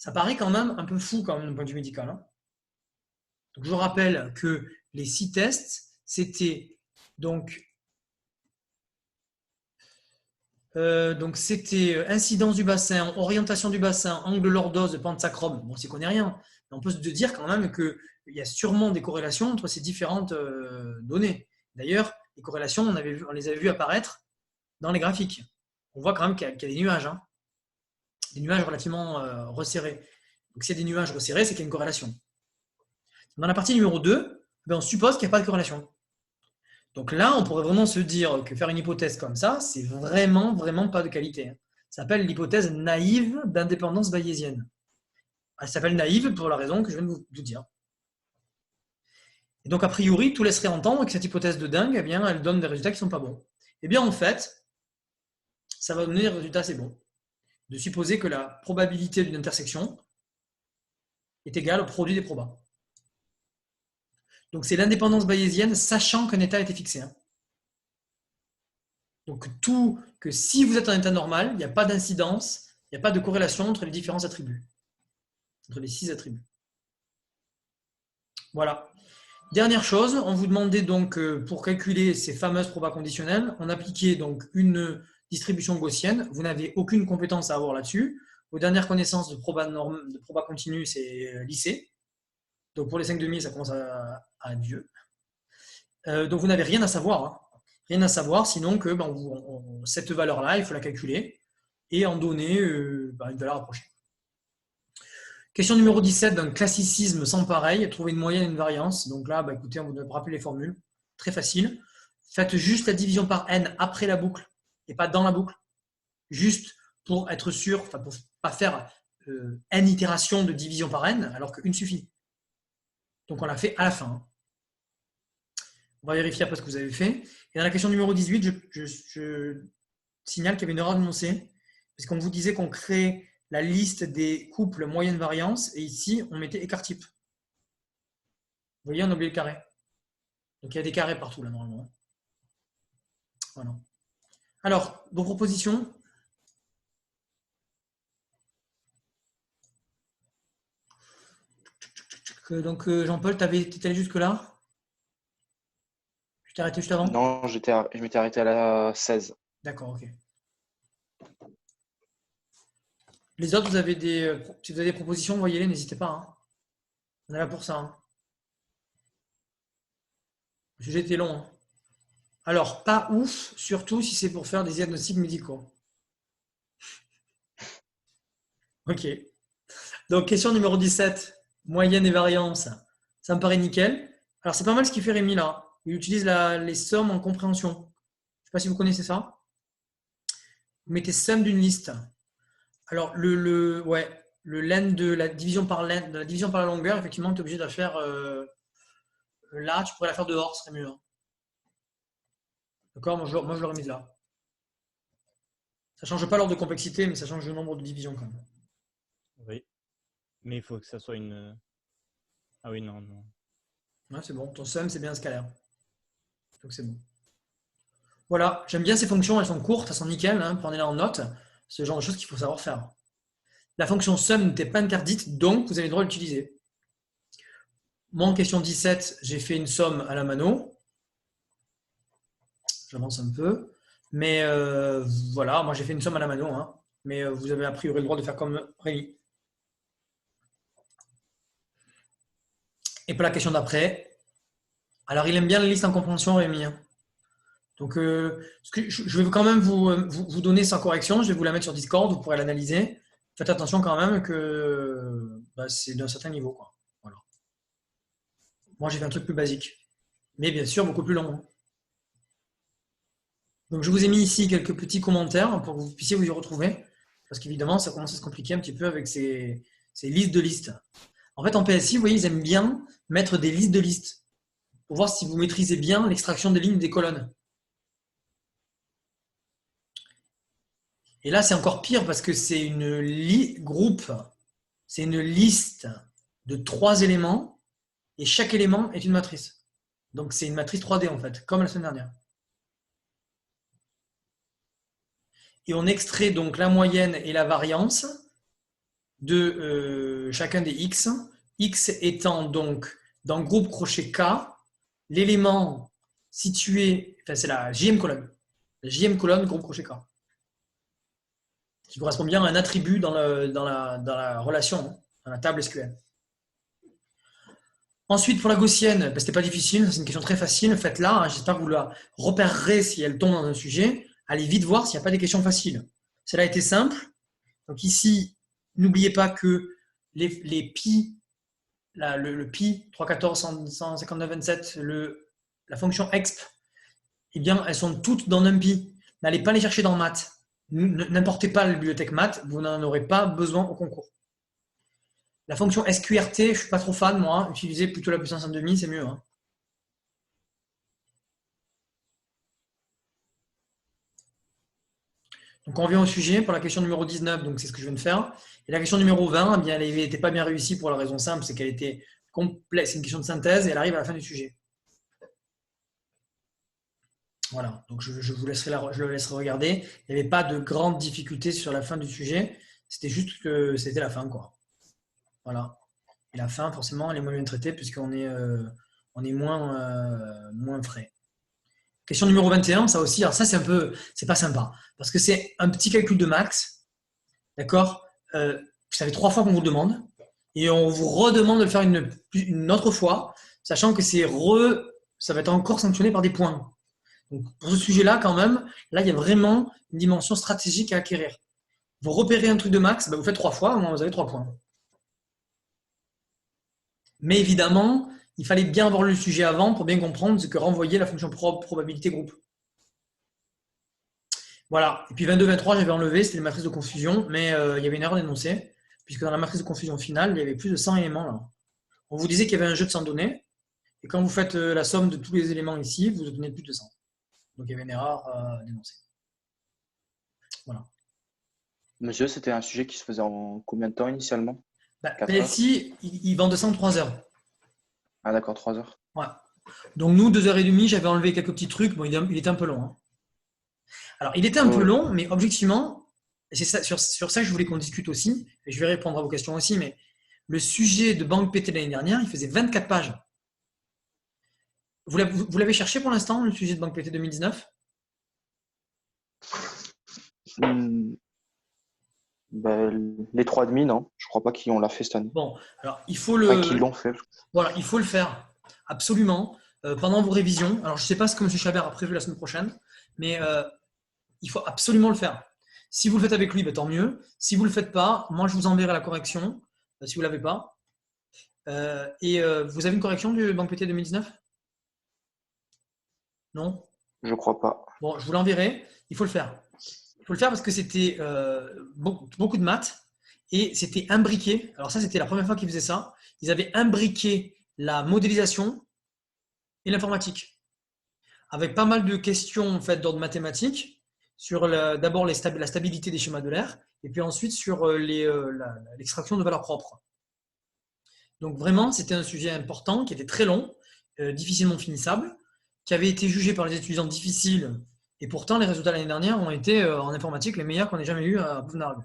Ça paraît quand même un peu fou d'un point de vue médical. Hein. Donc, je vous rappelle que les 6 tests, c'était c'était incidence du bassin, orientation du bassin, angle lordose, pente sacrum. Bon, on s'y connaît rien, mais on peut se dire quand même qu'il y a sûrement des corrélations entre ces différentes données. D'ailleurs, les corrélations, on les avait vues apparaître dans les graphiques. On voit quand même qu'il y a des nuages, hein. Des nuages relativement resserrés. Donc, s'il y a des nuages resserrés, c'est qu'il y a une corrélation. Dans la partie numéro 2, on suppose qu'il n'y a pas de corrélation. Donc là, on pourrait vraiment se dire que faire une hypothèse comme ça, c'est vraiment pas de qualité. Ça s'appelle l'hypothèse naïve d'indépendance bayésienne. Elle s'appelle naïve pour la raison que je viens de vous dire. Et donc, a priori, tout laisserait entendre que cette hypothèse de dingue, eh bien, elle donne des résultats qui ne sont pas bons. Eh bien, en fait, ça va donner des résultats assez bons. De supposer que la probabilité d'une intersection est égale au produit des probas. Donc, c'est l'indépendance bayésienne, sachant qu'un état a été fixé. Donc, que si vous êtes en état normal, il n'y a pas d'incidence, il n'y a pas de corrélation entre les différents attributs. Entre les 6 attributs. Voilà. Dernière chose, on vous demandait donc, pour calculer ces fameuses probas conditionnelles, on appliquait donc une distribution gaussienne. Vous n'avez aucune compétence à avoir là-dessus. Vos dernières connaissances de proba continue, c'est lycée. Donc pour les 5,5, ça commence à Dieu. Donc vous n'avez rien à savoir. Hein. Rien à savoir, sinon que cette valeur-là, il faut la calculer et en donner une valeur approchée. Question numéro 17, d'un classicisme sans pareil, trouver une moyenne et une variance. Donc là, écoutez, on vous rappelle les formules. Très facile. Faites juste la division par n après la boucle et pas dans la boucle. Juste pour être sûr, pour ne pas faire n itérations de division par n, alors qu'une suffit. Donc on l'a fait à la fin. On va vérifier après ce que vous avez fait. Et dans la question numéro 18, je signale qu'il y avait une erreur d'énoncé, parce qu'on vous disait qu'on crée la liste des couples moyenne variance, et ici, on mettait écart type. Vous voyez, on a oublié le carré. Donc, il y a des carrés partout, là, normalement. Voilà. Alors, vos propositions. Donc, Jean-Paul, tu étais allé jusque-là? Tu t'es arrêté juste avant? Non, je m'étais arrêté à la 16. D'accord, ok. Les autres, si vous avez des propositions, voyez-les, n'hésitez pas. Hein. On est là pour ça. Hein. Le sujet était long. Hein. Alors, pas ouf, surtout si c'est pour faire des diagnostics médicaux. Ok. Donc, question numéro 17, moyenne et variance. Ça me paraît nickel. Alors, c'est pas mal ce qu'il fait Rémi là. Il utilise les sommes en compréhension. Je ne sais pas si vous connaissez ça. Vous mettez somme d'une liste. Alors, le len de la division par la longueur, effectivement, tu es obligé de la faire là. Tu pourrais la faire dehors, ce serait mieux. Hein. D'accord, moi, je l'aurais mise là. Ça ne change pas l'ordre de complexité, mais ça change le nombre de divisions quand même. Oui. Mais il faut que ça soit une. Ah oui, non. Ouais, c'est bon. Ton sum, c'est bien scalaire. Donc, c'est bon. Voilà, j'aime bien ces fonctions. Elles sont courtes, elles sont nickel. Hein, prenez-les en note. C'est le genre de choses qu'il faut savoir faire. La fonction sum n'était pas interdite, donc vous avez le droit d'utiliser. Moi, en question 17, j'ai fait une somme à la mano. J'avance un peu. Mais voilà, moi j'ai fait une somme à la mano. Hein, mais vous avez a priori le droit de faire comme Rémi. Et pour la question d'après, alors il aime bien les listes en compréhension, Rémi. Hein. Donc, je vais quand même vous donner sans correction. Je vais vous la mettre sur Discord, vous pourrez l'analyser. Faites attention quand même que c'est d'un certain niveau. Quoi. Voilà. Moi, j'ai fait un truc plus basique. Mais bien sûr, beaucoup plus long. Donc, je vous ai mis ici quelques petits commentaires pour que vous puissiez vous y retrouver. Parce qu'évidemment, ça commence à se compliquer un petit peu avec ces listes de listes. En fait, en PSI, vous voyez, ils aiment bien mettre des listes de listes pour voir si vous maîtrisez bien l'extraction des lignes des colonnes. Et là, c'est encore pire parce que c'est une liste de 3 éléments et chaque élément est une matrice. Donc, c'est une matrice 3D en fait, comme la semaine dernière. Et on extrait donc la moyenne et la variance de chacun des x. X étant donc dans le groupe crochet K, l'élément situé, enfin c'est la jème colonne. La jème colonne, groupe crochet K. Qui correspond bien à un attribut dans la relation, dans la table SQL. Ensuite, pour la gaussienne, c'était pas difficile, c'est une question très facile. Faites-la, hein. J'espère que vous la repérerez si elle tombe dans un sujet. Allez vite voir s'il n'y a pas des questions faciles. Celle-là a été simple. Donc ici, n'oubliez pas que les pi, le pi 314, 159, 27, la fonction exp, eh bien, elles sont toutes dans NumPy. N'allez pas les chercher dans maths. N'importez pas la bibliothèque maths, vous n'en aurez pas besoin au concours. La fonction SQRT, je ne suis pas trop fan, moi. Utilisez plutôt la puissance 1,5, c'est mieux. Hein. Donc, on revient au sujet pour la question numéro 19. Donc, c'est ce que je viens de faire. Et la question numéro 20, eh bien, elle n'était pas bien réussie pour la raison simple, c'est qu'elle était complexe. C'est une question de synthèse et elle arrive à la fin du sujet. Voilà. Donc, je le laisserai regarder. Il n'y avait pas de grandes difficultés sur la fin du sujet. C'était juste que c'était la fin, quoi. Voilà. Et la fin, forcément, elle est moins bien traitée puisqu'on est, moins frais. Question numéro 21, ça aussi, alors ça c'est pas sympa parce que c'est un petit calcul de max, d'accord. Ça fait 3 fois qu'on vous le demande et on vous redemande de le faire une autre fois, sachant que ça va être encore sanctionné par des points. Donc, pour ce sujet-là, quand même, là, il y a vraiment une dimension stratégique à acquérir. Vous repérez un truc de max, vous faites 3 fois, au moins vous avez 3 points. Mais évidemment, il fallait bien avoir le sujet avant pour bien comprendre ce que renvoyait la fonction probabilité groupe. Voilà. Et puis 22-23, j'avais enlevé, c'était une matrice de confusion, mais il y avait une erreur d'énoncé, puisque dans la matrice de confusion finale, il y avait plus de 100 éléments là. On vous disait qu'il y avait un jeu de 100 données, et quand vous faites la somme de tous les éléments ici, vous obtenez plus de 100. Donc il y avait une erreur d'énoncé. Voilà. Monsieur, c'était un sujet qui se faisait en combien de temps initialement? PSI, il vend 203 heures. Ah d'accord, 3 heures. Ouais. Donc nous, 2h30, j'avais enlevé quelques petits trucs. Bon, il était un peu long. Hein. Alors, il était un peu long, mais objectivement, c'est ça, sur ça que je voulais qu'on discute aussi, et je vais répondre à vos questions aussi, mais le sujet de Banque PT l'année dernière, il faisait 24 pages. Vous l'avez cherché pour l'instant, le sujet de Banque PT 2019 ? Les 3,5, non. Je crois pas qu'on l'a fait cette année. Bon, alors il faut le. Qu'ils l'ont fait. Voilà, il faut le faire absolument pendant vos révisions. Alors je ne sais pas ce que M. Chabert a prévu la semaine prochaine, mais il faut absolument le faire. Si vous le faites avec lui, tant mieux. Si vous ne le faites pas, moi je vous enverrai la correction si vous ne l'avez pas. Vous avez une correction du Banque PT 2019 ? Non ? Je crois pas. Bon, je vous l'enverrai. Il faut le faire. Il faut le faire parce que c'était beaucoup de maths et c'était imbriqué. Alors ça, c'était la première fois qu'ils faisaient ça. Ils avaient imbriqué la modélisation et l'informatique avec pas mal de questions en fait, d'ordre mathématique sur d'abord la stabilité des schémas de l'air et puis ensuite sur l'extraction de valeurs propres. Donc vraiment, c'était un sujet important qui était très long, difficilement finissable, qui avait été jugé par les étudiants difficiles. Et pourtant, les résultats l'année dernière ont été en informatique les meilleurs qu'on ait jamais eu à Bouvenargues.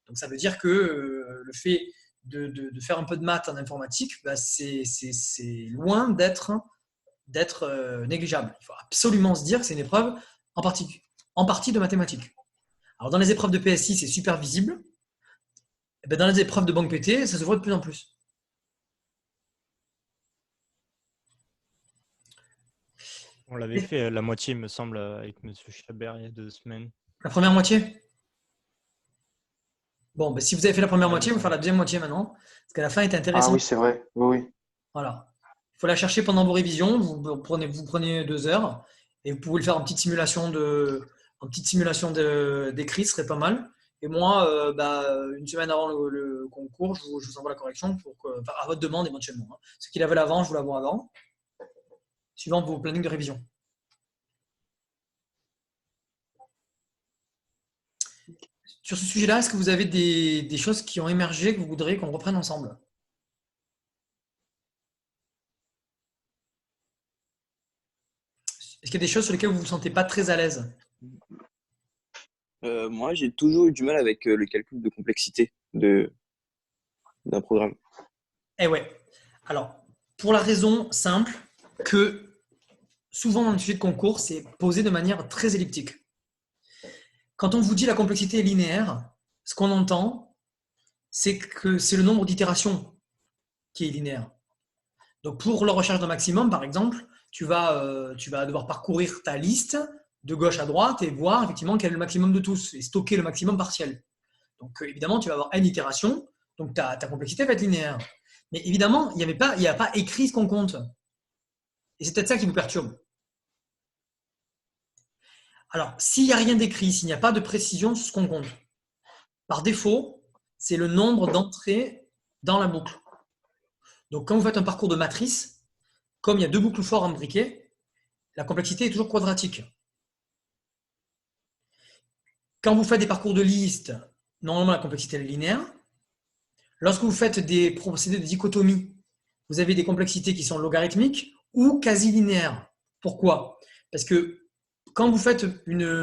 Donc ça veut dire que le fait de faire un peu de maths en informatique, c'est loin d'être négligeable. Il faut absolument se dire que c'est une épreuve en partie de mathématiques. Alors dans les épreuves de PSI, c'est super visible. Et bien dans les épreuves de Banque PT, ça se voit de plus en plus. On l'avait fait la moitié, il me semble, avec M. Chabert il y a 2 semaines. La première moitié ? Bon, si vous avez fait la première moitié, vous faire la deuxième moitié maintenant. Parce qu'à la fin, était intéressant. Ah oui, c'est vrai. Oui. Voilà. Il faut la chercher pendant vos révisions. Vous prenez 2 heures et vous pouvez le faire en petite simulation d'écrit, ce serait pas mal. Et moi, une semaine avant le concours, je vous envoie la correction à votre demande éventuellement. Hein. Ceux qui l'avaient avant, je vous l'envoie avant. Suivant vos plannings de révision. Sur ce sujet-là, est-ce que vous avez des choses qui ont émergé que vous voudriez qu'on reprenne ensemble ? Est-ce qu'il y a des choses sur lesquelles vous ne vous sentez pas très à l'aise ? Moi, j'ai toujours eu du mal avec le calcul de complexité d'un programme. Eh ouais. Alors, pour la raison simple que souvent dans le sujet de concours, c'est posé de manière très elliptique. Quand on vous dit la complexité est linéaire, ce qu'on entend, c'est que c'est le nombre d'itérations qui est linéaire. Donc, pour la recherche d'un maximum, par exemple, tu vas devoir parcourir ta liste de gauche à droite et voir effectivement quel est le maximum de tous et stocker le maximum partiel. Donc, évidemment, tu vas avoir n itérations, donc ta complexité va être linéaire. Mais évidemment, il n'y a pas écrit ce qu'on compte. Et c'est peut-être ça qui vous perturbe. Alors, s'il n'y a rien d'écrit, s'il n'y a pas de précision sur ce qu'on compte, par défaut, c'est le nombre d'entrées dans la boucle. Donc, quand vous faites un parcours de matrice, comme il y a deux boucles for imbriquées, la complexité est toujours quadratique. Quand vous faites des parcours de liste, normalement la complexité est linéaire. Lorsque vous faites des procédés de dichotomie, vous avez des complexités qui sont logarithmiques ou quasi linéaires. Pourquoi? Parce que quand vous faites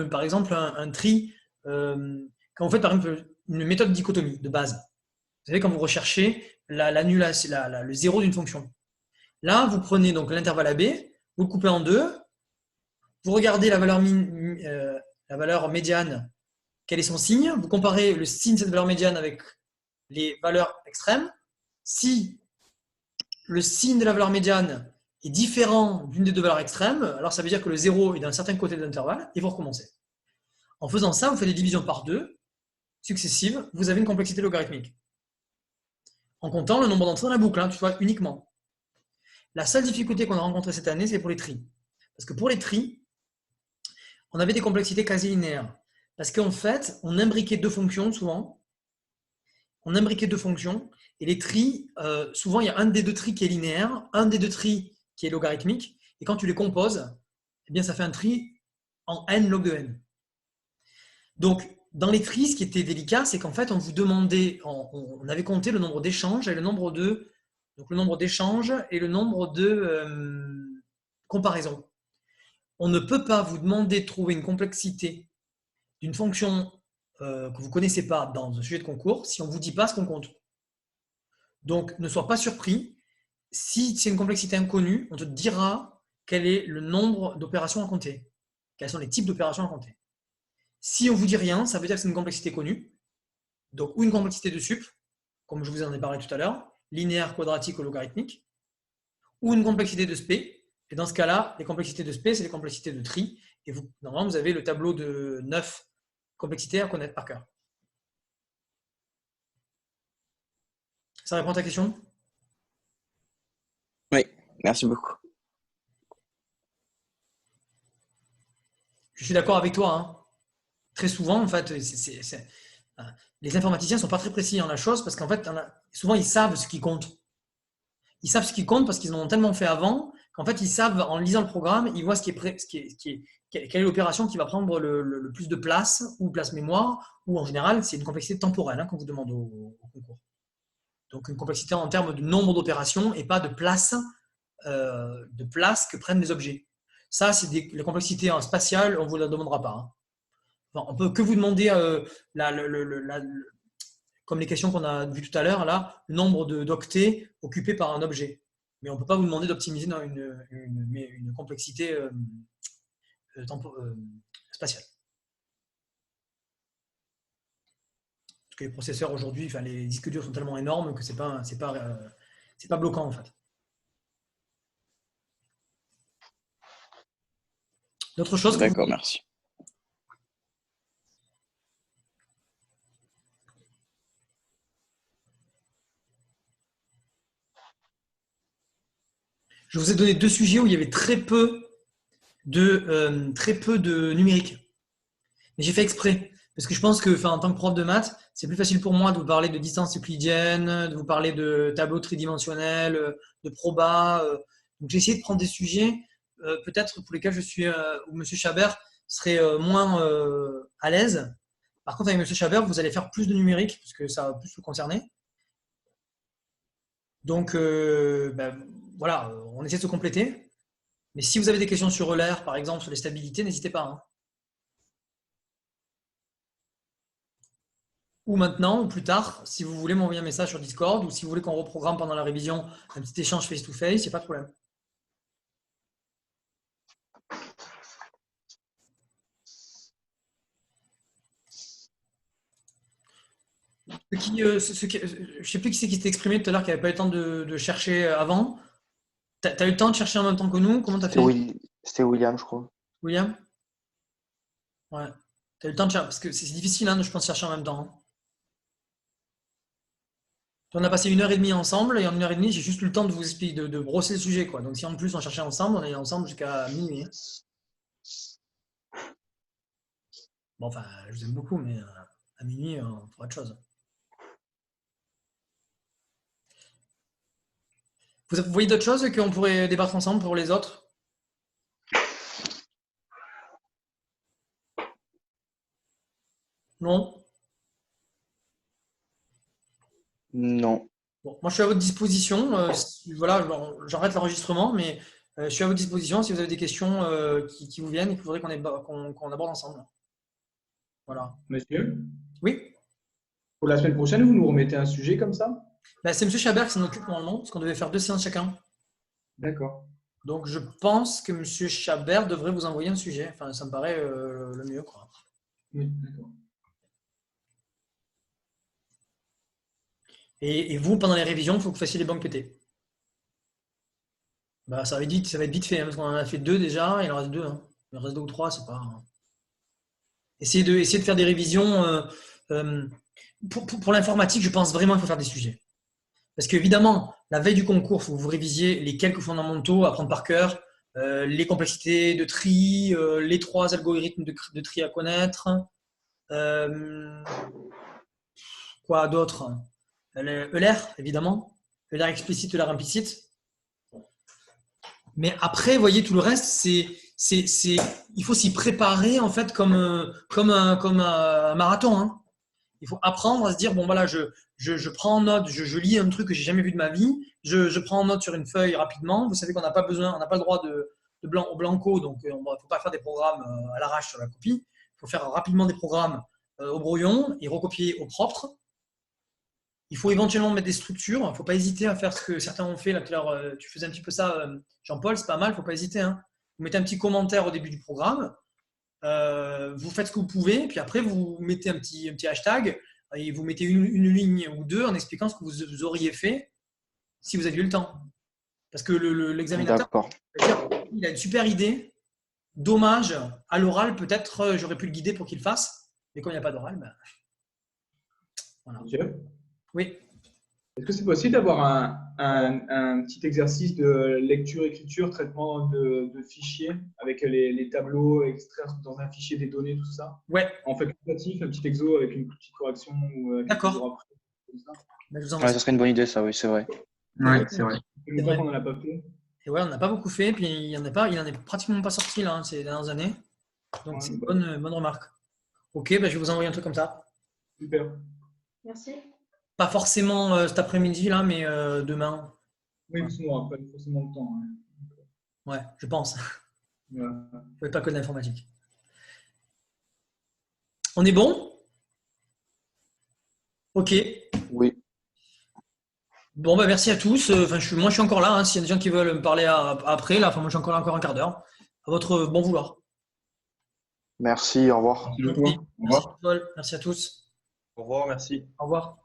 par exemple un tri, quand vous faites par exemple une méthode de dichotomie de base, vous savez quand vous recherchez le zéro d'une fonction. Là, vous prenez donc l'intervalle AB, vous le coupez en deux, vous regardez la valeur médiane, quel est son signe, vous comparez le signe de cette valeur médiane avec les valeurs extrêmes. Si le signe de la valeur médiane est différent d'une des deux valeurs extrêmes, alors ça veut dire que le 0 est d'un certain côté de l'intervalle et vous recommencez. En faisant ça, vous faites des divisions par deux successives, vous avez une complexité logarithmique. En comptant le nombre d'entrées dans la boucle, tu vois, uniquement. La seule difficulté qu'on a rencontrée cette année, c'est pour les tris. Parce que pour les tris, on avait des complexités quasi linéaires. Parce qu'en fait, on imbriquait deux fonctions souvent. On imbriquait deux fonctions. Et les tris, souvent, il y a un des deux tris qui est linéaire, un des deux tris qui est logarithmique. Et quand tu les composes, eh bien, ça fait un tri en n log de n. Donc, dans les tris, ce qui était délicat, c'est qu'en fait, on vous demandait, on avait compté le nombre d'échanges et le nombre de comparaisons. On ne peut pas vous demander de trouver une complexité d'une fonction que vous ne connaissez pas dans un sujet de concours si on ne vous dit pas ce qu'on compte. Donc, ne sois pas surpris. Si c'est une complexité inconnue, on te dira quel est le nombre d'opérations à compter. Quels sont les types d'opérations à compter. Si on ne vous dit rien, ça veut dire que c'est une complexité connue. Donc, ou une complexité de sup, comme je vous en ai parlé tout à l'heure, linéaire, quadratique ou logarithmique, ou une complexité de spé. Et dans ce cas-là, les complexités de spé, c'est les complexités de tri. Et normalement, vous avez le tableau de 9 complexités à connaître par cœur. Ça répond à ta question? Oui, merci beaucoup. Je suis d'accord avec toi. Hein. Très souvent, en fait, les informaticiens ne sont pas très précis en la chose parce qu'en fait, souvent, ils savent ce qui compte. Ils savent ce qui compte parce qu'ils en ont tellement fait avant qu'en fait, ils savent, en lisant le programme, ils voient quelle est l'opération qui va prendre le plus de place ou place mémoire, ou en général, c'est une complexité temporelle qu'on vous demande au concours. Donc, une complexité en termes de nombre d'opérations et pas de place que prennent les objets. Ça, c'est les complexités spatiales, on ne vous la demandera pas. Hein. Enfin, on peut que vous demander, comme les questions qu'on a vues tout à l'heure, là, le nombre d'octets occupés par un objet. Mais on ne peut pas vous demander d'optimiser dans une complexité spatiale. Parce que les processeurs aujourd'hui, les disques durs sont tellement énormes que c'est pas bloquant en fait. D'autres choses? D'accord, merci. Je vous ai donné deux sujets où il y avait très peu de numérique. Mais j'ai fait exprès. Parce que je pense que, en tant que prof de maths, c'est plus facile pour moi de vous parler de distance euclidienne, de vous parler de tableaux tridimensionnels, de proba. Donc j'ai essayé de prendre des sujets, peut-être pour lesquels où M. Chabert serait moins à l'aise. Par contre, avec M. Chabert, vous allez faire plus de numérique, parce que ça va plus vous concerner. Donc, voilà, on essaie de se compléter. Mais si vous avez des questions sur Euler, par exemple, sur les stabilités, n'hésitez pas. Hein. Ou maintenant, ou plus tard, si vous voulez m'envoyer un message sur Discord, ou si vous voulez qu'on reprogramme pendant la révision un petit échange face-to-face, il n'y a pas de problème. Je ne sais plus qui c'est qui s'est exprimé tout à l'heure, qui n'avait pas eu le temps de chercher avant. T'as eu le temps de chercher en même temps que nous? Comment t'as fait? C'était William, je crois. William? Ouais. T'as eu le temps de chercher, parce que c'est difficile, hein, je pense, de chercher en même temps. Hein. On a passé 1h30 ensemble, et en 1h30, j'ai juste eu le temps de vous expliquer, de brosser le sujet, quoi. Donc si en plus on cherchait ensemble, on est ensemble jusqu'à minuit. Hein. Bon, enfin, je vous aime beaucoup, mais à minuit, on fera autre chose. Vous voyez d'autres choses qu'on pourrait débattre ensemble pour les autres? Non? Non. Bon, moi, je suis à votre disposition. Voilà, j'arrête l'enregistrement, mais je suis à votre disposition si vous avez des questions qui vous viennent et qu'il faudrait qu'on aborde ensemble. Voilà. Monsieur, Oui? pour la semaine prochaine, vous nous remettez un sujet comme ça? Ben, c'est M. Chabert qui s'en occupe normalement, parce qu'on devait faire 2 séances chacun. D'accord. Donc, je pense que M. Chabert devrait vous envoyer un sujet. Enfin, ça me paraît le mieux, quoi. Oui, d'accord. Et vous, pendant les révisions, il faut que vous fassiez les banques pétées. Bah, ça va être vite fait, hein, parce qu'on en a fait 2 déjà, il en reste 2. Hein. Il en reste 2 ou 3, c'est pas. Essayez de faire des révisions. Pour l'informatique, je pense vraiment qu'il faut faire des sujets. Parce qu'évidemment, la veille du concours, il faut que vous révisiez les quelques fondamentaux à prendre par cœur, les complexités de tri, les 3 algorithmes de tri à connaître. Quoi d'autre? ELR, évidemment. ELR explicite, ELR implicite. Mais après, vous voyez, tout le reste, il faut s'y préparer en fait comme un marathon. Hein. Il faut apprendre à se dire, bon voilà, je prends en note, je lis un truc que j'ai jamais vu de ma vie, je prends en note sur une feuille rapidement. Vous savez qu'on n'a pas besoin, on n'a pas le droit de au blanco, donc il ne faut pas faire des programmes à l'arrache sur la copie. Il faut faire rapidement des programmes au brouillon et recopier au propre. Il faut éventuellement mettre des structures. Il ne faut pas hésiter à faire ce que certains ont fait. Là, tout à l'heure, tu faisais un petit peu ça, Jean-Paul, c'est pas mal, il ne faut pas hésiter. Hein. Vous mettez un petit commentaire au début du programme. Vous faites ce que vous pouvez, puis après, vous mettez un petit hashtag et vous mettez une ligne ou 2 en expliquant ce que vous auriez fait si vous aviez eu le temps. Parce que l'examinateur, il a une super idée. Dommage, à l'oral, peut-être j'aurais pu le guider pour qu'il le fasse, mais quand il n'y a pas d'oral, ben... voilà. Monsieur, Oui. est-ce que c'est possible d'avoir un petit exercice de lecture, écriture, traitement de fichiers avec les tableaux, extraire dans un fichier des données, tout ça? Ouais. En facultatif, un petit exo avec une petite correction. D'accord. Ouais, ça serait une bonne idée, ça, oui, c'est vrai. Oui, c'est vrai. C'est vrai qu'on n'en a pas fait. Et ouais, on n'a pas beaucoup fait, puis il en est pratiquement pas sorti là, ces dernières années. Donc c'est une bonne remarque. Ok, ben, je vais vous envoyer un truc comme ça. Super. Merci. Pas forcément cet après-midi là, mais demain. Oui, parce qu'on n'aura pas forcément le temps. Hein. Ouais, je pense. Ouais. Vous ne pas que de l'informatique. On est bon? Ok. Oui. Bon, bah, merci à tous. Enfin, moi, je suis encore là. Hein, s'il y a des gens qui veulent me parler après, là, moi, je suis encore là encore un quart d'heure. À votre bon vouloir. Merci, au revoir. Merci beaucoup. Au revoir. Merci, Paul. Merci à tous. Au revoir, merci. Au revoir.